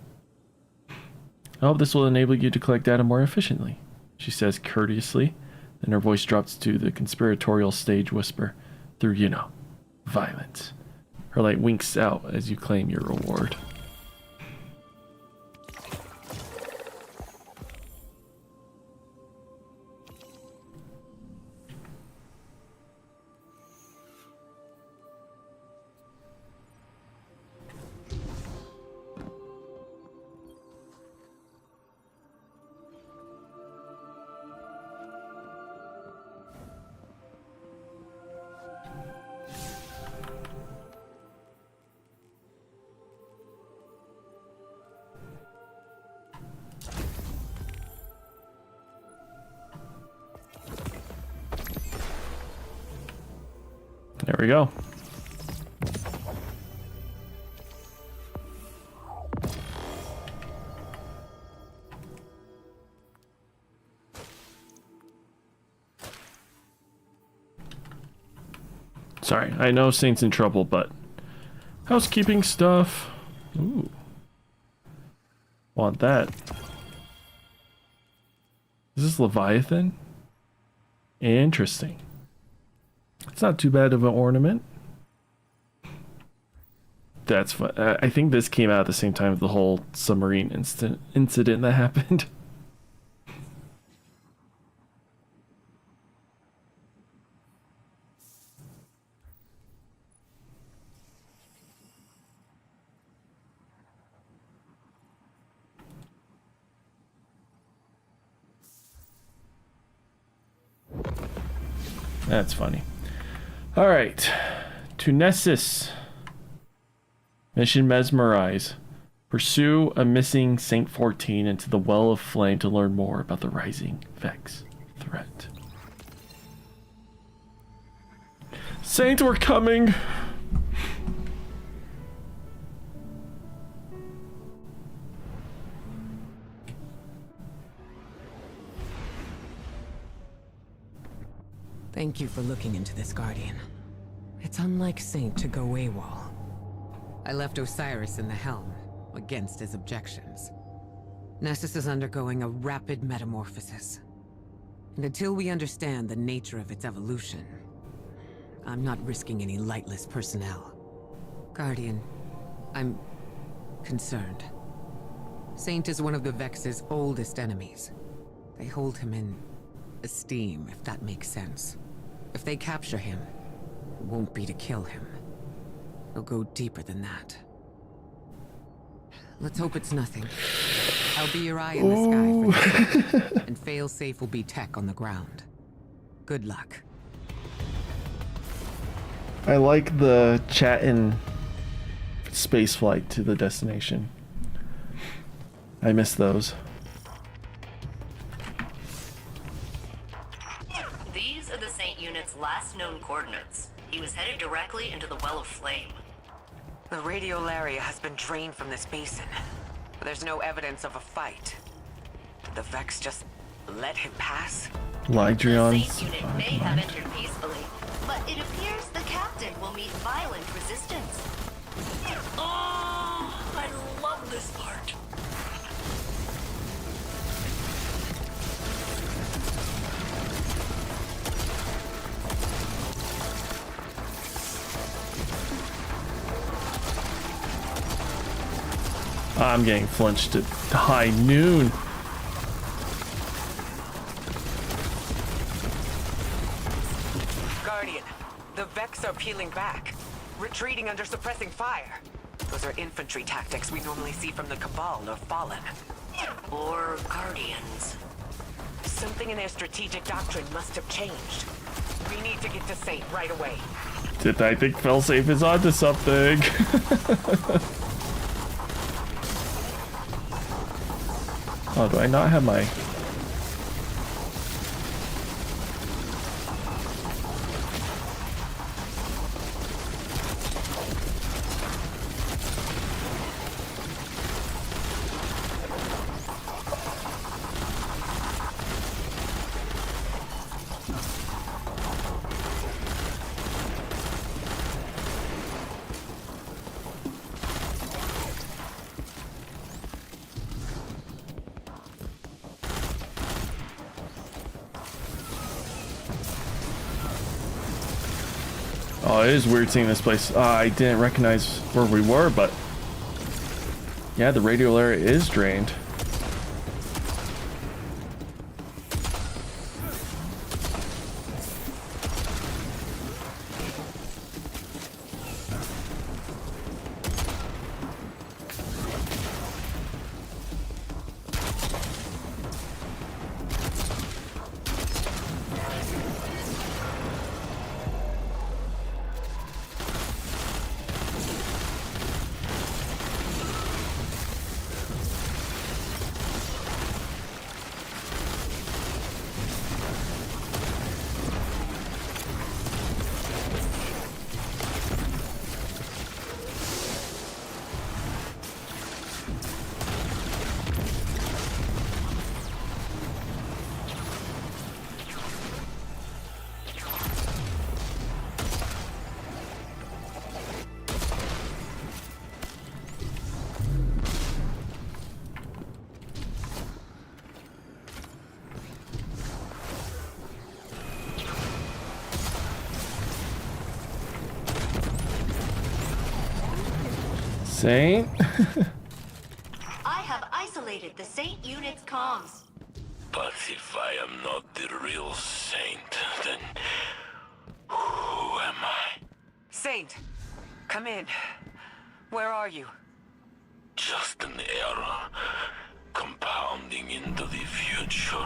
I hope this will enable you to collect data more efficiently, she says courteously. Then her voice drops to the conspiratorial stage whisper through, you know, violence. Her light winks out as you claim your reward. There we go. Sorry, I know Saint's in trouble, but housekeeping stuff. Ooh. Want that. Is this Leviathan? Interesting. It's not too bad of an ornament. That's fun. I think this came out at the same time of the whole submarine incident that happened. That's funny. All right, to Nessus. Mission Mesmerize. Pursue a missing Saint 14 into the Well of Flame to learn more about the rising Vex threat. Saint, we're coming! Thank you for looking into this, Guardian. It's unlike Saint to go AWOL. I left Osiris in the helm, against his objections. Nessus is undergoing a rapid metamorphosis. And until we understand the nature of its evolution, I'm not risking any lightless personnel. Guardian, I'm concerned. Saint is one of the Vex's oldest enemies. They hold him in esteem, if that makes sense. If they capture him, it won't be to kill him. They'll go deeper than that. Let's hope it's nothing. I'll be your eye in the sky for this, and fail-safe will be tech on the ground. Good luck. I like the chat and space flight to the destination. I miss those. These are the Saint unit's last known coordinates. He was headed directly into the Well of Flame. The radiolaria has been drained from this basin, but there's no evidence of a fight. Did the Vex just let him pass? Lydrion's The Saint unit may have entered peacefully, but it appears the captain will meet violent resistance. Oh, I love this part. I'm getting flinched at high noon. Guardian, the Vex are peeling back, retreating under suppressing fire. Those are infantry tactics we normally see from the Cabal or Fallen. Or Guardians. Something in their strategic doctrine must have changed. We need to get to Saint right away. I think Failsafe is onto something. Oh, do I not have my... Oh, it is weird seeing this place. I didn't recognize where we were, but yeah, the radial area is drained. Saint? I have isolated the Saint unit's comms. But if I am not the real Saint, then who am I? Saint, come in. Where are you? Just an error, compounding into the future.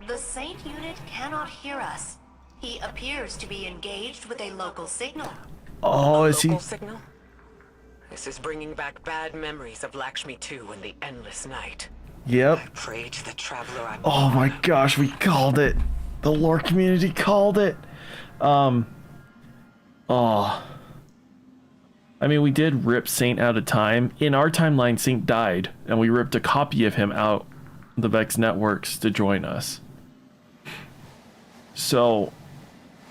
The Saint unit cannot hear us. He appears to be engaged with a local signal. Oh, is he? Local signal? This is bringing back bad memories of Lakshmi 2 and the endless night. Yep. I pray to the traveler I'm Oh my gosh, we called it. The lore community called it. Oh. I mean, we did rip Saint out of time. In our timeline, Saint died, and we ripped a copy of him out the Vex networks to join us. So,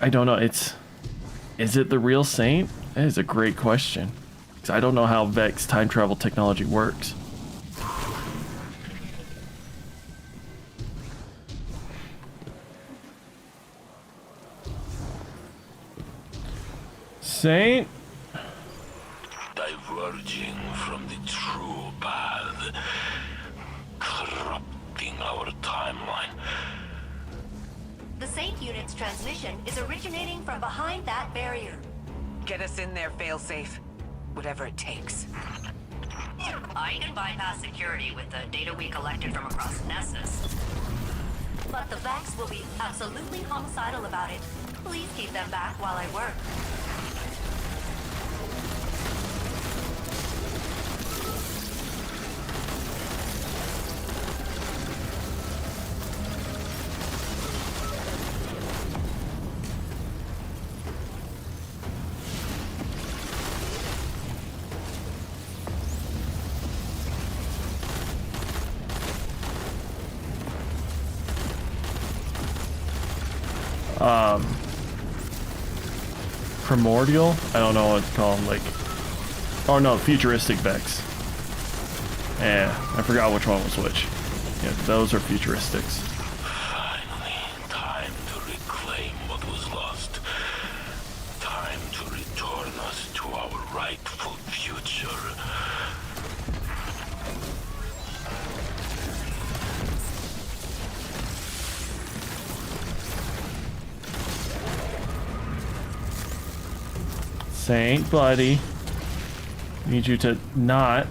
I don't know. Is it the real Saint? That is a great question. 'Cause I don't know how Vex time travel technology works. Saint? Diverging from the true path, corrupting our timeline. The Saint unit's transmission is originating from behind that barrier. Get us in there, failsafe. Whatever it takes. I can bypass security with the data we collected from across Nessus. But the Vax will be absolutely homicidal about it. Please keep them back while I work. Primordial? I don't know what to call them, like... Oh no, futuristic Vex. Yeah, I forgot which one was which. Yeah, those are futuristics. Finally, time to reclaim what was lost. Time to return us to our rightful future. Saint, buddy. Need you to not.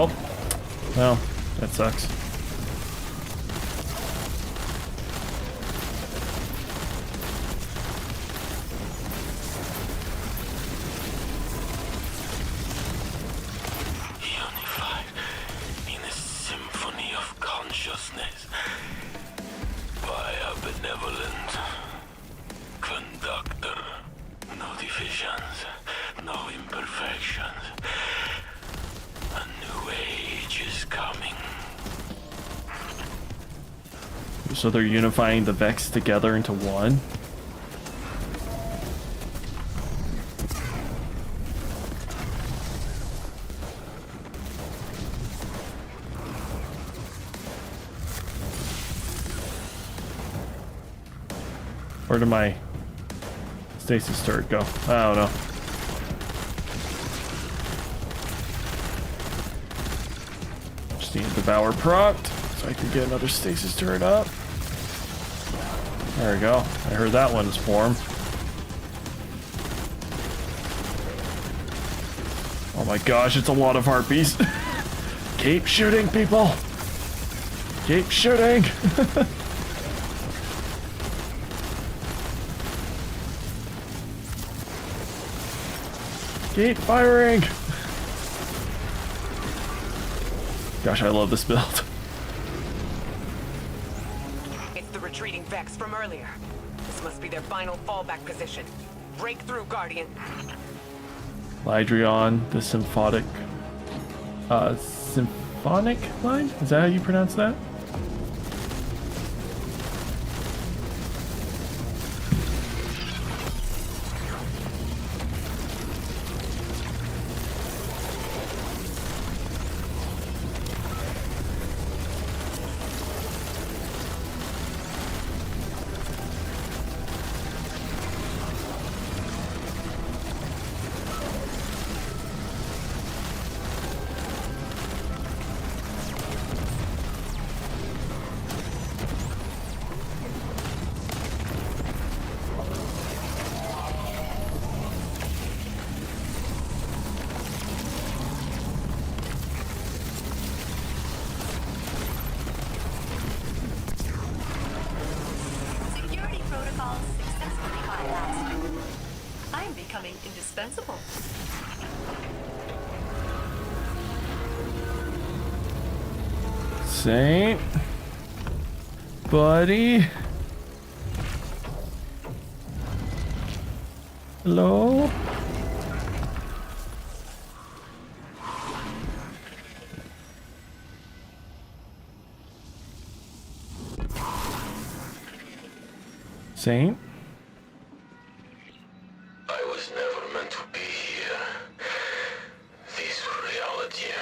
Oh, well, that sucks. Unified in a symphony of consciousness by a benevolent conductor. No divisions, no imperfections. A new age is coming. So they're unifying the Vex together into one? Where did my stasis turret go? I don't know. Just need to devour proct so I can get another stasis turret up. There we go. I heard that one's form. Oh my gosh, it's a lot of harpies. Keep shooting, people. Keep shooting. Keep firing! Gosh, I love this build. It's the retreating Vex from earlier. This must be their final fallback position. Break through, Guardian. Lydrion, the symphonic line? Is that how you pronounce that? Security protocols successfully bypassed. I'm becoming indispensable. Saint. Buddy. Hello? Saint? I was never meant to be here. This reality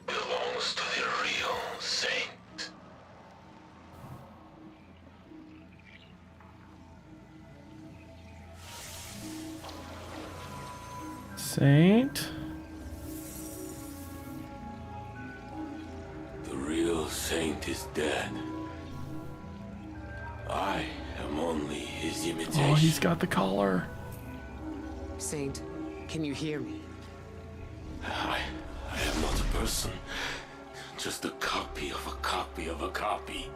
belongs to the real Saint. Saint? The real Saint is dead. I am only his imitation. Oh, he's got the collar. Saint, can you hear me? I am not a person. Just a copy of a copy of a copy.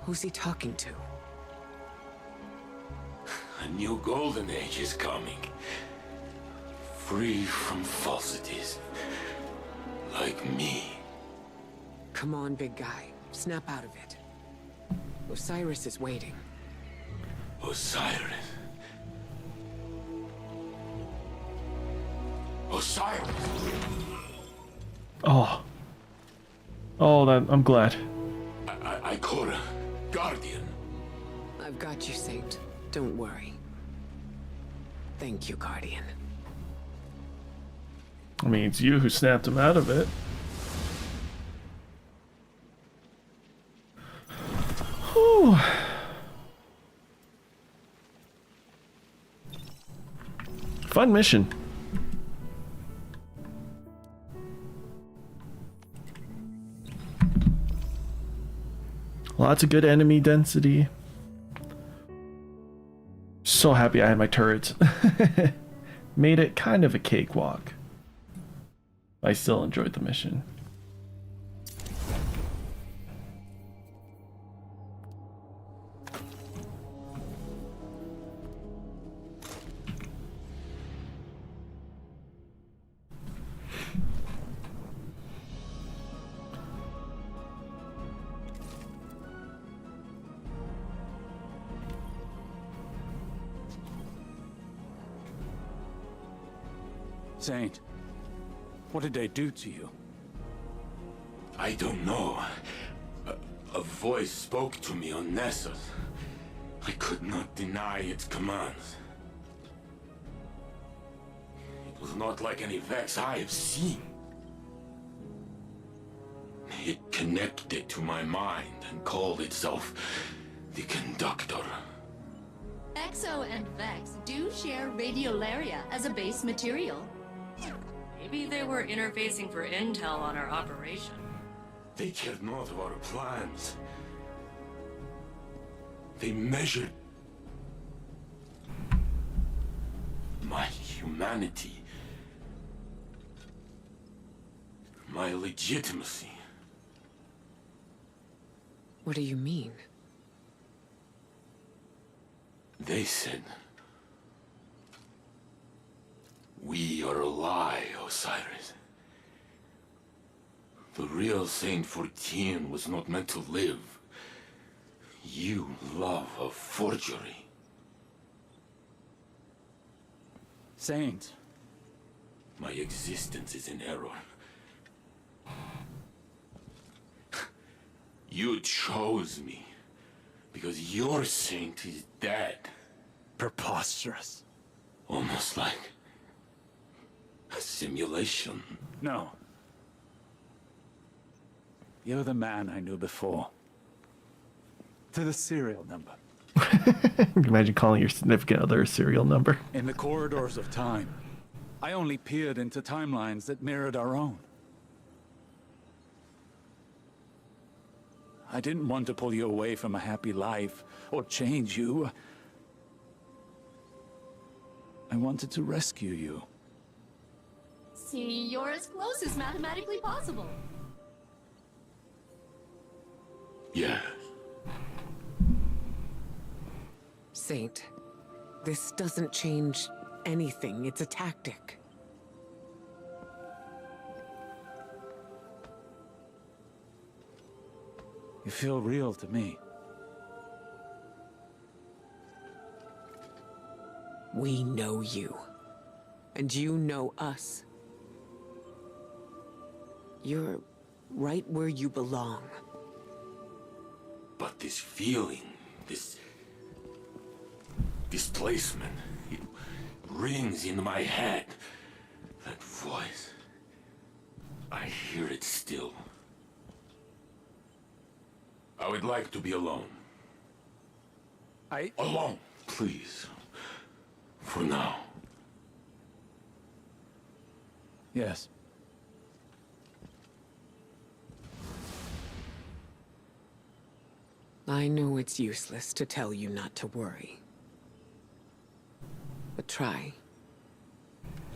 Who's he talking to? A new golden age is coming. Free from falsities. Like me. Come on, big guy. Snap out of it. Osiris is waiting. Osiris. Osiris! Oh. Oh, that I'm glad. I caught a guardian. I've got you, Saint. Don't worry. Thank you, Guardian. I mean, it's you who snapped him out of it. Whew. Fun mission. Lots of good enemy density. So happy I had my turrets. Made it kind of a cakewalk. I still enjoyed the mission. Saint, what did they do to you? I don't know. A voice spoke to me on Nessus. I could not deny its commands. It was not like any Vex I have seen. It connected to my mind and called itself the Conductor. Exo and Vex do share radiolaria as a base material. Maybe they were interfacing for intel on our operation. They cared not of our plans. They measured my humanity, my legitimacy. What do you mean? They said, "We are a lie, Osiris. The real Saint 14 was not meant to live. You love a forgery." Saint. My existence is in error. You chose me because your saint is dead. Preposterous. Almost like a simulation. No. You're the man I knew before. To the serial number. Imagine calling your significant other a serial number. In the corridors of time, I only peered into timelines that mirrored our own. I didn't want to pull you away from a happy life or change you. I wanted to rescue you. See, you're as close as mathematically possible. Yes. Saint, this doesn't change anything. It's a tactic. You feel real to me. We know you. And you know us. You're right where you belong. But this feeling, this displacement, it rings in my head. That voice, I hear it still. I would like to be alone. Alone, please. For now. Yes. I know it's useless to tell you not to worry. But try.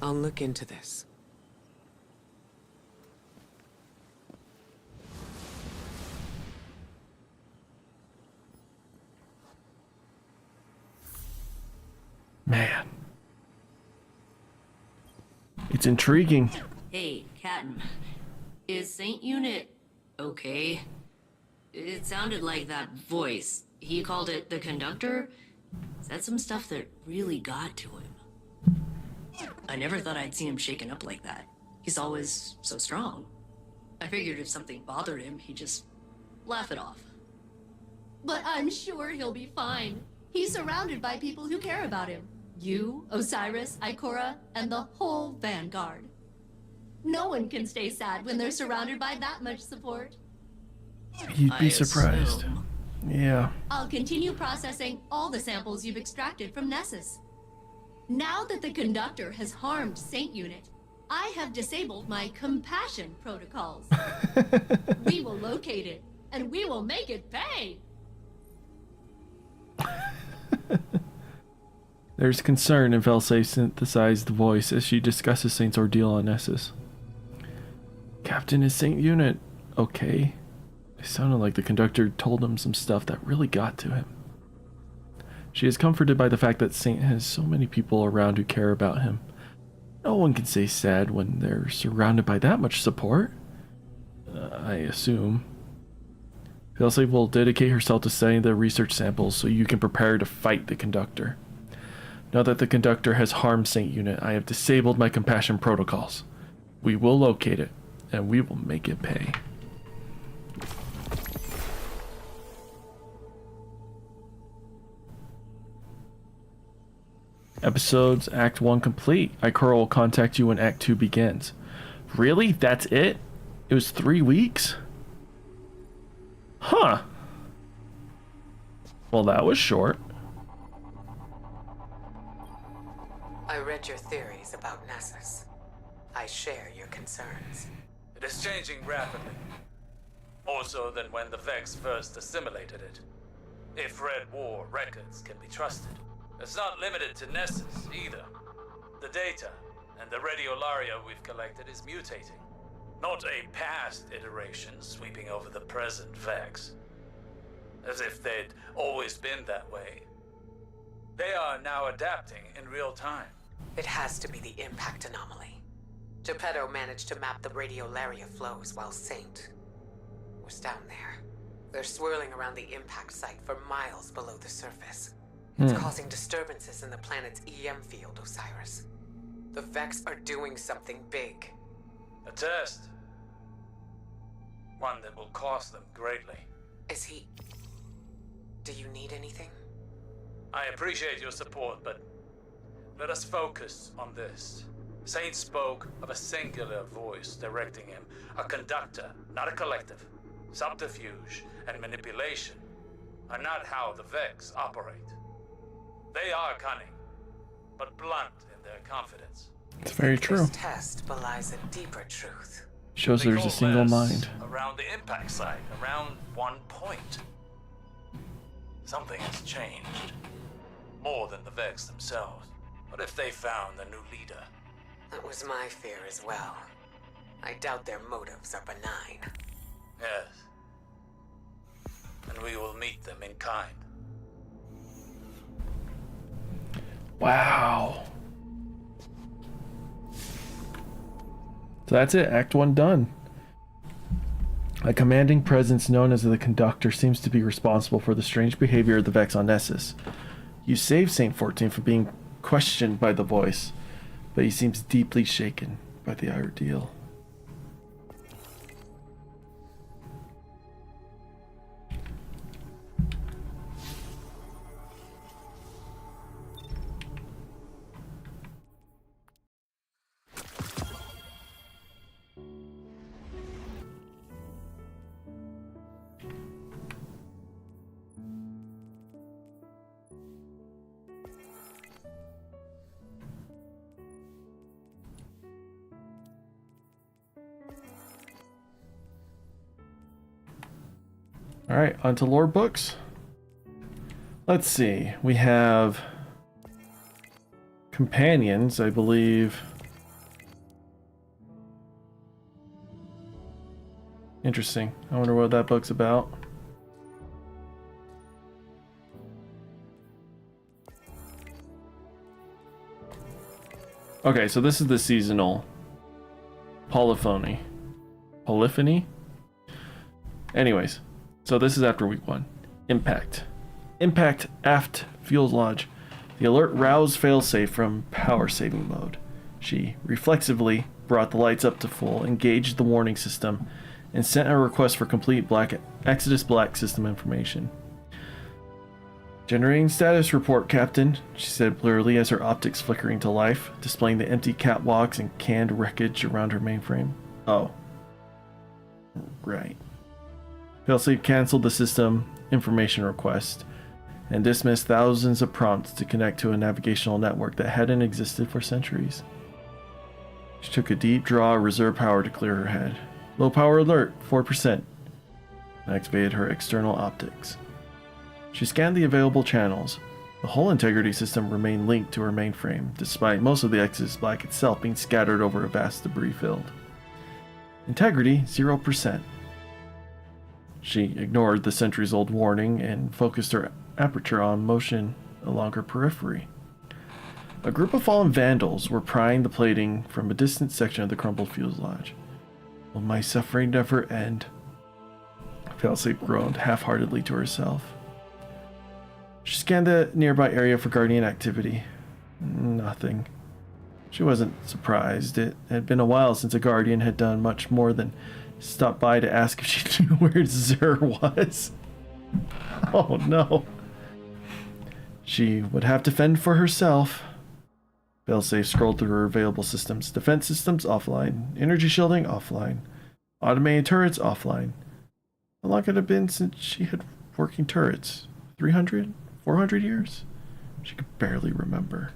I'll look into this. Man. It's intriguing. Hey, Captain. Is Saint Unit okay? It sounded like that voice. He called it the Conductor. Said some stuff that really got to him. I never thought I'd see him shaken up like that. He's always so strong. I figured if something bothered him, he'd just laugh it off. But I'm sure he'll be fine. He's surrounded by people who care about him. You, Osiris, Ikora, and the whole Vanguard. No one can stay sad when they're surrounded by that much support. You'd be I surprised. assume. Yeah. I'll continue processing all the samples you've extracted from Nessus. Now that the Conductor has harmed Saint Unit, I have disabled my compassion protocols. We will locate it, and we will make it pay! There's concern in Velsa's synthesized voice as she discusses Saint's ordeal on Nessus. Captain is Saint Unit. Okay. It sounded like the conductor told him some stuff that really got to him. She is comforted by the fact that Saint has so many people around who care about him. No one can say sad when they're surrounded by that much support. I assume. Failsafe will dedicate herself to studying the research samples so you can prepare to fight the conductor. Now that the conductor has harmed Saint Unit, I have disabled my compassion protocols. We will locate it, and we will make it pay. Episodes Act 1 complete. Ikora will contact you when Act 2 begins. Really? That's it? It was 3 weeks? Huh. Well, that was short. I read your theories about Nessus. I share your concerns. It is changing rapidly. More so than when the Vex first assimilated it. If Red War records can be trusted. It's not limited to Nessus, either. The data and the radiolaria we've collected is mutating. Not a past iteration sweeping over the present Vex. As if they'd always been that way. They are now adapting in real time. It has to be the impact anomaly. Geppetto managed to map the radiolaria flows while Saint was down there. They're swirling around the impact site for miles below the surface. It's causing disturbances in the planet's EM field, Osiris. The Vex are doing something big. A test. One that will cost them greatly. Is he... Do you need anything? I appreciate your support, but let us focus on this. Saint spoke of a singular voice directing him, a conductor, not a collective. Subterfuge and manipulation are not how the Vex operate. They are cunning, but blunt in their confidence. It's very true. This test belies a deeper truth. Shows there's a single mind. Around the impact site, around one point. Something has changed. More than the Vex themselves. What if they found a new leader? That was my fear as well. I doubt their motives are benign. Yes. And we will meet them in kind. Wow. So that's it. Act 1 done. A commanding presence known as the Conductor seems to be responsible for the strange behavior of the Vex on Nessus. You saved Saint 14 from being questioned by the voice, but he seems deeply shaken by the ordeal. Alright, on to lore books. Let's see. We have companions, I believe. Interesting. I wonder what that book's about. Okay, so this is the seasonal polyphony. Polyphony? Anyways. So this is after week 1. Impact. Impact aft fuselage. The alert roused failsafe from power saving mode. She reflexively brought the lights up to full, engaged the warning system, and sent a request for complete Exodus Black system information. Generating status report, Captain, she said blurrily as her optics flickering to life, displaying the empty catwalks and canned wreckage around her mainframe. Oh. Right. Failsafe canceled the system information request and dismissed thousands of prompts to connect to a navigational network that hadn't existed for centuries. She took a deep draw of reserve power to clear her head. Low power alert, 4%. And activated her external optics. She scanned the available channels. The hull integrity system remained linked to her mainframe, despite most of the Exodus Black itself being scattered over a vast debris field. Integrity, 0%. She ignored the centuries-old warning and focused her aperture on motion along her periphery. A group of fallen vandals were prying the plating from a distant section of the crumbled fuselage. Will my suffering never end? Failsafe groaned half-heartedly to herself. She scanned the nearby area for Guardian activity. Nothing. She wasn't surprised. It had been a while since a Guardian had done much more than stop by to ask if she knew where Zer was. Oh no. She would have to fend for herself. Failsafe scrolled through her available systems. Defense systems offline. Energy shielding offline. Automated turrets offline. How long had it been since she had working turrets? 300? 400 years? She could barely remember.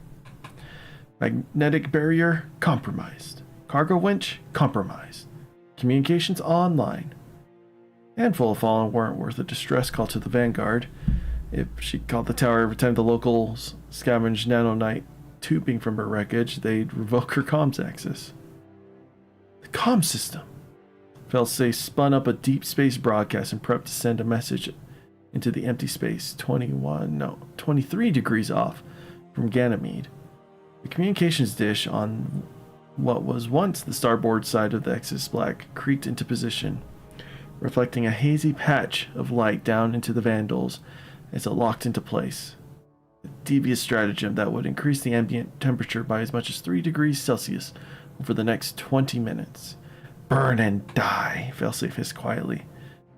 Magnetic barrier compromised. Cargo winch compromised. Communications online. Handful of fallen weren't worth a distress call to the Vanguard. If she called the tower every time the locals scavenged nanonite tubing from her wreckage, they'd revoke her comms access. The comm system. Failsafe spun up a deep space broadcast and prepped to send a message into the empty space 23 degrees off from Ganymede. The communications dish on what was once the starboard side of the Exodus Black creaked into position, reflecting a hazy patch of light down into the Vandals as it locked into place. A devious stratagem that would increase the ambient temperature by as much as 3 degrees Celsius over the next 20 minutes. Burn and die, Failsafe hissed quietly,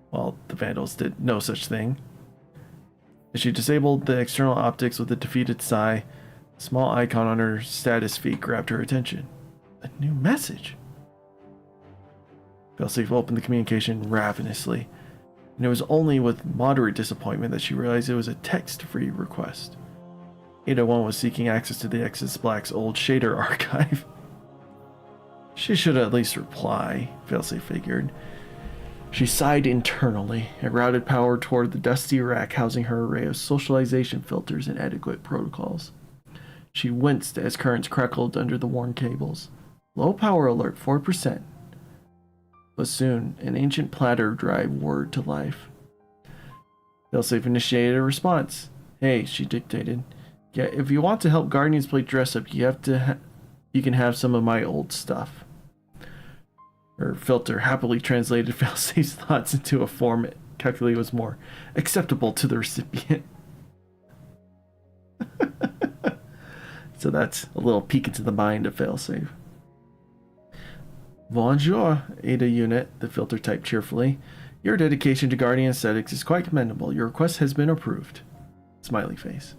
while the Vandals did no such thing. As she disabled the external optics with a defeated sigh, a small icon on her status feed grabbed her attention. A new message. Failsafe opened the communication ravenously, and it was only with moderate disappointment that she realized it was a text-free request. 801 was seeking access to the Exodus Black's old shader archive. She should at least reply, Failsafe figured. She sighed internally and routed power toward the dusty rack housing her array of socialization filters and etiquette protocols. She winced as currents crackled under the worn cables. Low power alert, 4%. But soon, an ancient platter drive whirred to life. Failsafe initiated a response. Hey, she dictated. Yeah, if you want to help Guardians play dress up, you can have some of my old stuff. Her filter happily translated Failsafe's thoughts into a form it calculated was more acceptable to the recipient. So that's a little peek into the mind of Failsafe. Bonjour, Ada Unit, the filter typed cheerfully. Your dedication to Guardian aesthetics is quite commendable. Your request has been approved. Smiley face.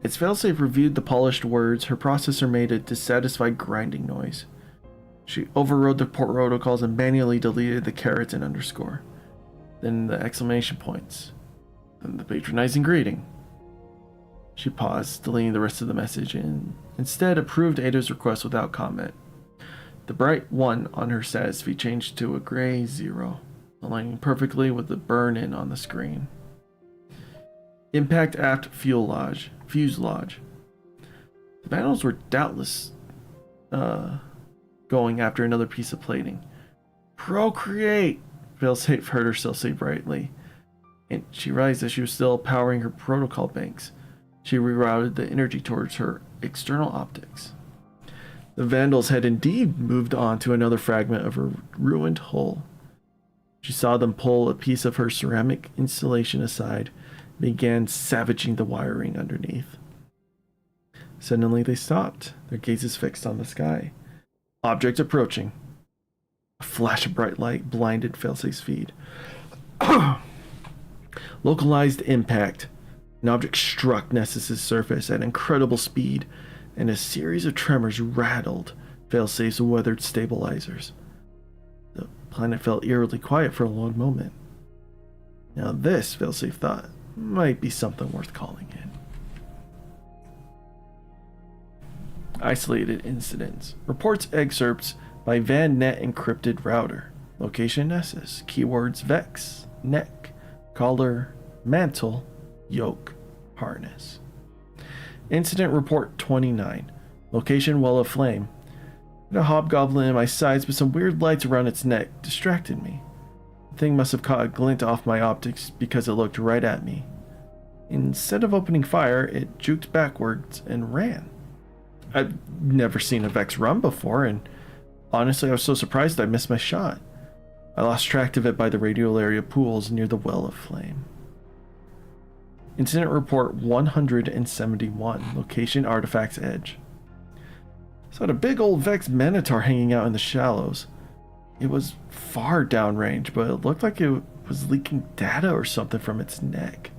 As Failsafe reviewed the polished words, her processor made a dissatisfied grinding noise. She overrode the protocols and manually deleted the carets and underscore. Then the exclamation points. And the patronizing greeting. She paused, deleting the rest of the message, and instead approved Ada's request without comment. The bright 1 on her status feed changed to a gray 0, aligning perfectly with the burn-in on the screen. Impact aft fuselage. The Vandals were doubtless going after another piece of plating. Procreate! Failsafe heard herself say brightly, and she realized that she was still powering her protocol banks. She rerouted the energy towards her external optics. The Vandals had indeed moved on to another fragment of her ruined hull. She saw them pull a piece of her ceramic installation aside and began savaging the wiring underneath. Suddenly they stopped, their gazes fixed on the sky. Object approaching. A flash of bright light blinded Failsafe's feed. Localized impact. An object struck Nessus's surface at incredible speed, and a series of tremors rattled Failsafe's weathered stabilizers. The planet felt eerily quiet for a long moment. Now this, Failsafe thought, might be something worth calling in. Isolated incidents. Reports excerpts by VanNet encrypted router. Location Nessus. Keywords Vex, neck, collar, mantle, yoke, harness. Incident report 29. Location Well of Flame. A hobgoblin in my sights, but some weird lights around its neck distracted me. The thing must have caught a glint off my optics because it looked right at me. Instead of opening fire, it juked backwards and ran. I've never seen a Vex run before, and honestly I was so surprised I missed my shot. I lost track of it by the radial area pools near the Well of Flame. Incident Report 171, Location Artifact's Edge. Saw a big old Vex Minotaur hanging out in the shallows. It was far downrange, but it looked like it was leaking data or something from its neck.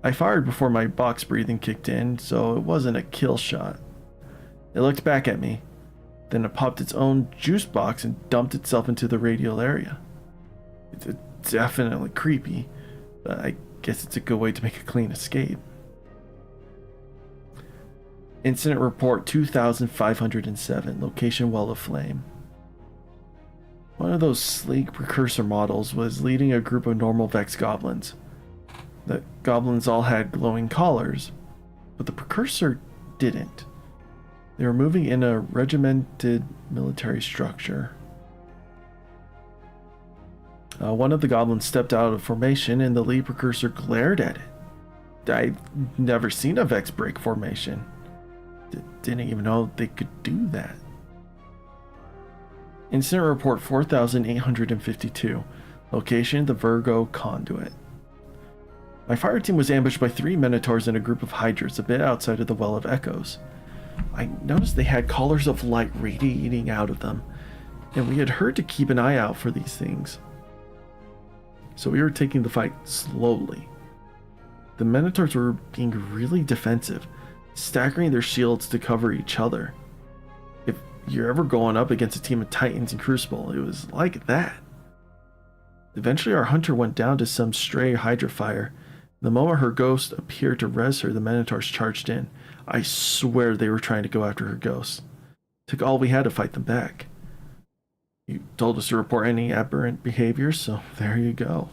I fired before my box breathing kicked in, so it wasn't a kill shot. It looked back at me, then it popped its own juice box and dumped itself into the radial area. It's definitely creepy, but I guess it's a good way to make a clean escape. Incident Report 2507, Location Well of Flame. One of those sleek precursor models was leading a group of normal Vex goblins. The goblins all had glowing collars, but the precursor didn't. They were moving in a regimented military structure. One of the goblins stepped out of formation and the lead precursor glared at it. I've never seen a Vex break formation. Didn't even know they could do that. Incident Report 4852. Location, the Virgo Conduit. My fire team was ambushed by 3 Minotaurs and a group of Hydras a bit outside of the Well of Echoes. I noticed they had collars of light radiating out of them, and we had heard to keep an eye out for these things. So we were taking the fight slowly. The Minotaurs were being really defensive, staggering their shields to cover each other. If you're ever going up against a team of Titans in Crucible, it was like that. Eventually our hunter went down to some stray Hydra fire. The moment her ghost appeared to res her, the Minotaurs charged in. I swear they were trying to go after her ghost. Took all we had to fight them back. You told us to report any aberrant behavior, so there you go.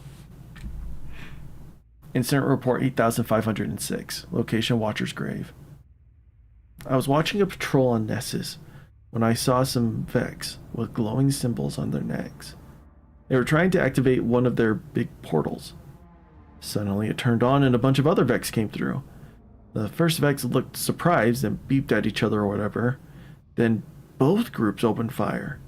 Incident Report 8506, Location Watcher's Grave. I was watching a patrol on Nessus when I saw some Vex with glowing symbols on their necks. They were trying to activate one of their big portals. Suddenly it turned on and a bunch of other Vex came through. The first Vex looked surprised and beeped at each other or whatever. Then both groups opened fire.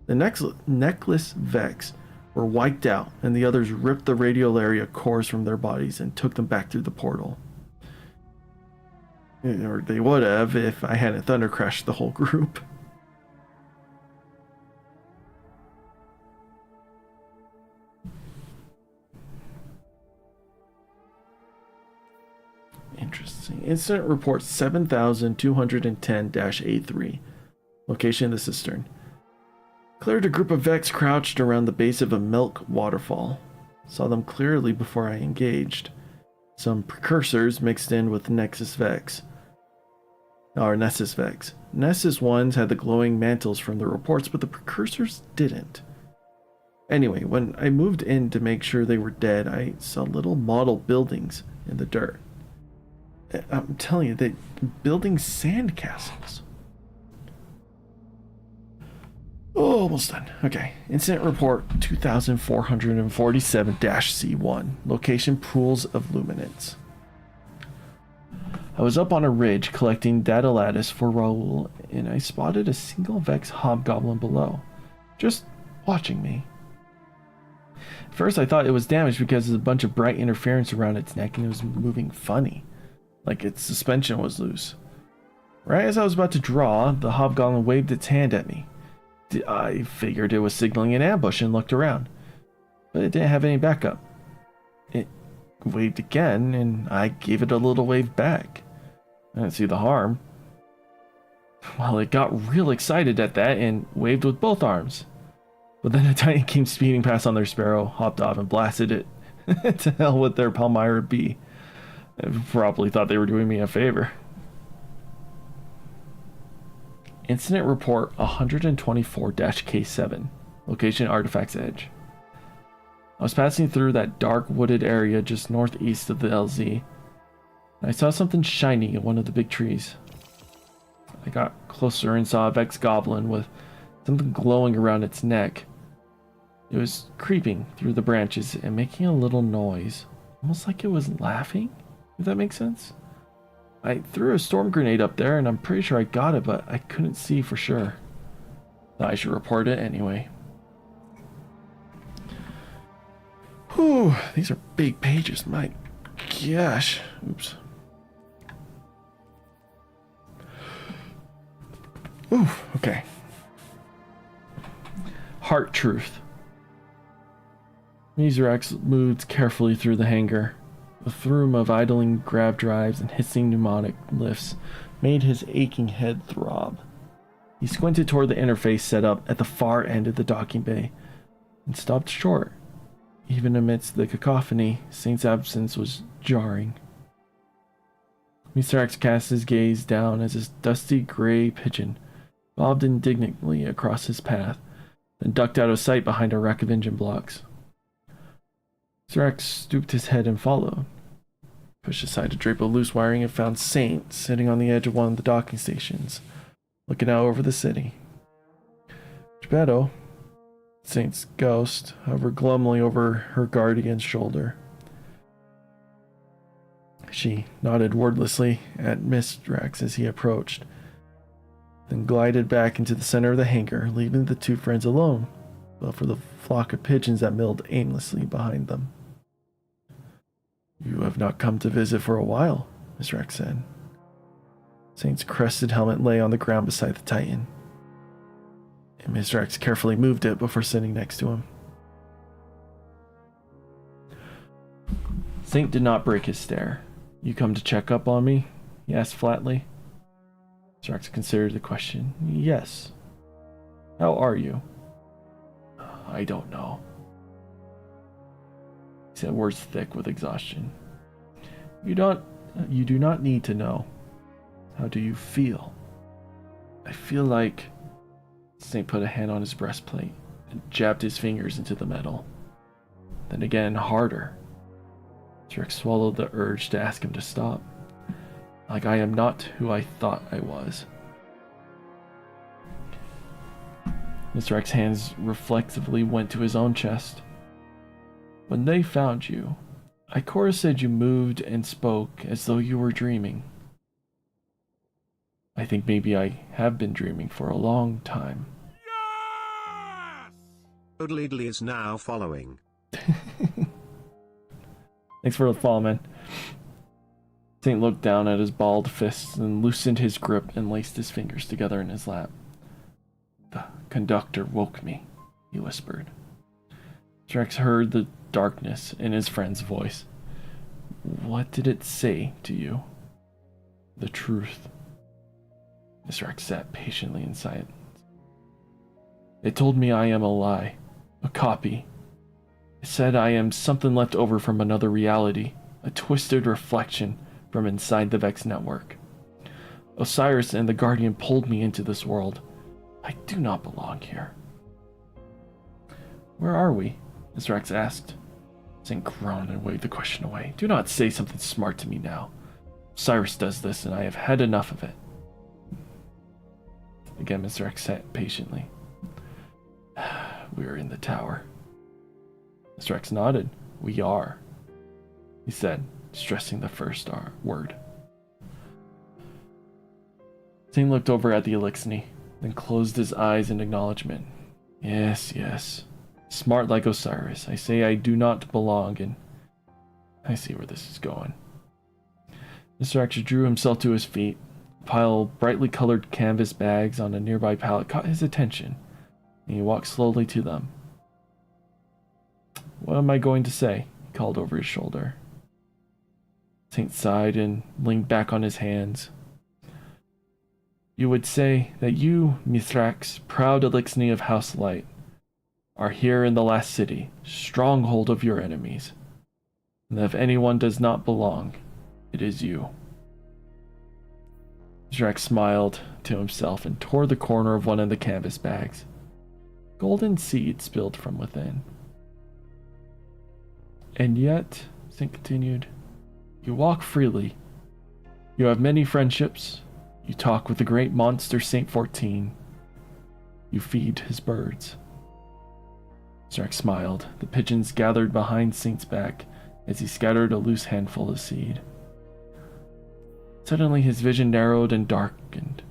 The necklace Vex were wiped out and the others ripped the radial area cores from their bodies and took them back through the portal. Or they would have if I hadn't thunder crashed the whole group. Interesting. Incident Report 7210-83. Location the cistern. Cleared a group of Vex crouched around the base of a milk waterfall. Saw them clearly before I engaged. Some precursors mixed in with Nexus Vex. Or Nessus Vex. Nessus ones had the glowing mantles from the reports, but the precursors didn't. Anyway, when I moved in to make sure they were dead, I saw little model buildings in the dirt. I'm telling you, they're building sandcastles. Oh, almost done. Okay. Incident Report 2447-C1. Location Pools of Luminance. I was up on a ridge collecting data lattice for Raoul, and I spotted a single Vex hobgoblin below, just watching me. At first I thought it was damaged because there's a bunch of bright interference around its neck and it was moving funny, like its suspension was loose. Right as I was about to draw, the hobgoblin waved its hand at me. I figured it was signaling an ambush and looked around, but it didn't have any backup. It waved again, and I gave it a little wave back. I didn't see the harm. Well, it got real excited at that and waved with both arms. But then a Titan came speeding past on their Sparrow, hopped off and blasted it. To hell with their Palmyra B. I probably thought they were doing me a favor. Incident Report 124-K7. Location Artifact's Edge. I was passing through that dark wooded area just northeast of the LZ. I saw something shiny in one of the big trees. I got closer and saw a Vex goblin with something glowing around its neck. It was creeping through the branches and making a little noise, almost like it was laughing, if that makes sense. I threw a storm grenade up there and I'm pretty sure I got it, but I couldn't see for sure. Thought I should report it anyway. Whew, these are big pages, my gosh. Oops. Ooh, okay. Heart truth. Mizrax moved carefully through the hangar. The thrum of idling grav drives and hissing pneumatic lifts made his aching head throb. He squinted toward the interface set up at the far end of the docking bay and stopped short. Even amidst the cacophony, Saint's absence was jarring. Mizrax cast his gaze down as his dusty gray pigeon bobbed indignantly across his path, then ducked out of sight behind a rack of engine blocks. Mizrax stooped his head and followed. Pushed aside a drape of loose wiring and found Saint sitting on the edge of one of the docking stations, looking out over the city. Geppetto, Saint's ghost, hovered glumly over her guardian's shoulder. She nodded wordlessly at Mizrax as he approached, then glided back into the center of the hangar, leaving the two friends alone, but for the flock of pigeons that milled aimlessly behind them. "You have not come to visit for a while," Mizrax said. Saint's crested helmet lay on the ground beside the Titan, and Mizrax carefully moved it before sitting next to him. Saint did not break his stare. "You come to check up on me?" he asked flatly. Mizrax considered the question. "Yes. How are you?" "I don't know." He said, words thick with exhaustion. You do not need to know. How do you feel?" "I feel like..." Saint put a hand on his breastplate and jabbed his fingers into the metal. Then again, harder. Mizrax swallowed the urge to ask him to stop. "Like I am not who I thought I was." Mizrax's hands reflexively went to his own chest. "When they found you, Ikora said you moved and spoke as though you were dreaming. I think maybe I have been dreaming for a long time." Odleedly is now following. Thanks for the follow, man. Saint looked down at his balled fists and loosened his grip and laced his fingers together in his lap. "The conductor woke me," he whispered. Drax heard the darkness in his friend's voice. "What did it say to you?" "The truth." Drax sat patiently in silence. "It told me I am a lie, a copy. It said I am something left over from another reality, a twisted reflection from inside the Vex network. Osiris and the Guardian pulled me into this world. I do not belong here." "Where are we?" Drax asked. Saint groaned and waved the question away. "Do not say something smart to me now. Osiris does this, and I have had enough of it." Again, Drax sat patiently. "We are in the tower." Drax nodded. "We are," he said, stressing the first word. Saint looked over at the Elixni, then closed his eyes in acknowledgement. "Yes, yes. Smart like Osiris. I say I do not belong, and I see where this is going." Mr. X drew himself to his feet. A pile of brightly colored canvas bags on a nearby pallet caught his attention, and he walked slowly to them. "What am I going to say?" he called over his shoulder. Saint sighed and leaned back on his hands. "You would say that you, Mithrax, proud Elixni of House Light, are here in the last city, stronghold of your enemies, and that if anyone does not belong, it is you." Mithrax smiled to himself and tore the corner of one of the canvas bags. Golden seed spilled from within. "And yet," Saint continued, "you walk freely. You have many friendships. You talk with the great monster Saint 14. You feed his birds. Strax smiled. The pigeons gathered behind Saint's back as he scattered a loose handful of seed. Suddenly his vision narrowed and darkened.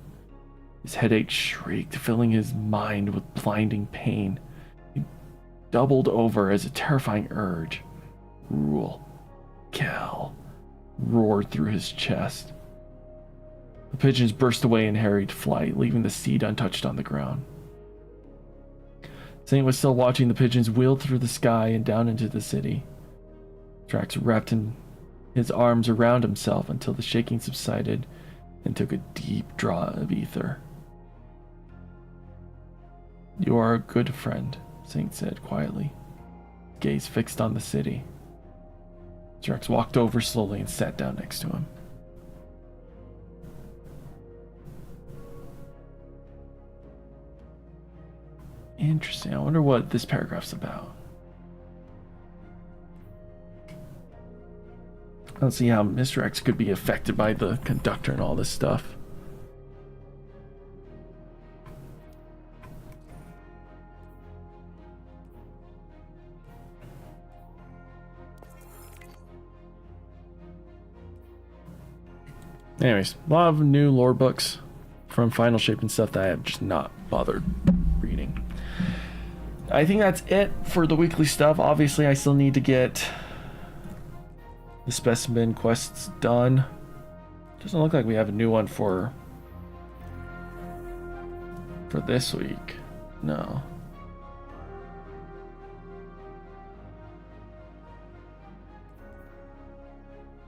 His headache shrieked, filling his mind with blinding pain. He doubled over as a terrifying urge, rule, kill, roared through his chest. The pigeons burst away in harried flight, leaving the seed untouched on the ground. Saint was still watching the pigeons wheel through the sky and down into the city. Strax wrapped his arms around himself until the shaking subsided and took a deep draught of ether. You are a good friend, Saint said quietly, gaze fixed on the city. Strax walked over slowly and sat down next to him. Interesting. I wonder what this paragraph's about. I don't see how Mr. X could be affected by the conductor and all this stuff. Anyways, a lot of new lore books from Final Shape and stuff that I have just not bothered reading. I think that's it for the weekly stuff. Obviously, I still need to get the specimen quests done. Doesn't look like we have a new one for this week. No.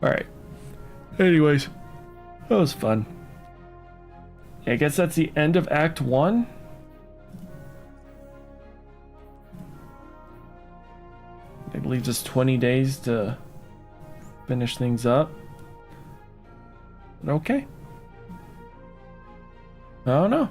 Alright. Anyways, that was fun. I guess that's the end of Act 1. It leaves us 20 days to finish things up. Okay. I don't know.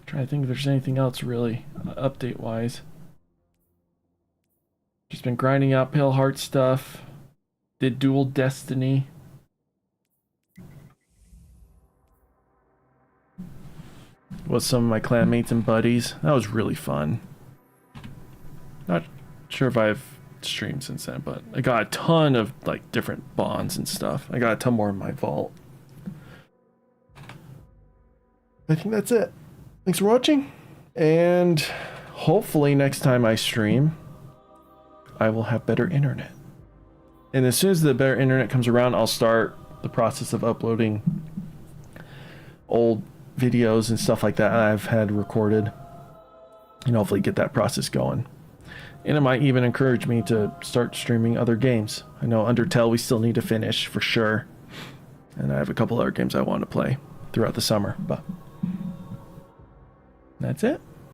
Trying to think if there's anything else really update wise. Just been grinding out Pale Heart stuff. Did Dual Destiny. With some of my clanmates and buddies. That was really fun. Not sure if I've streamed since then, but I got a ton of like different bonds and stuff. I got a ton more in my vault. I think that's it. Thanks for watching, and hopefully next time I stream, I will have better internet. And as soon as the better internet comes around, I'll start the process of uploading old videos and stuff like that I've had recorded, and hopefully get that process going. And it might even encourage me to start streaming other games. I know Undertale we still need to finish for sure, and I have a couple other games I want to play throughout the summer, but that's it.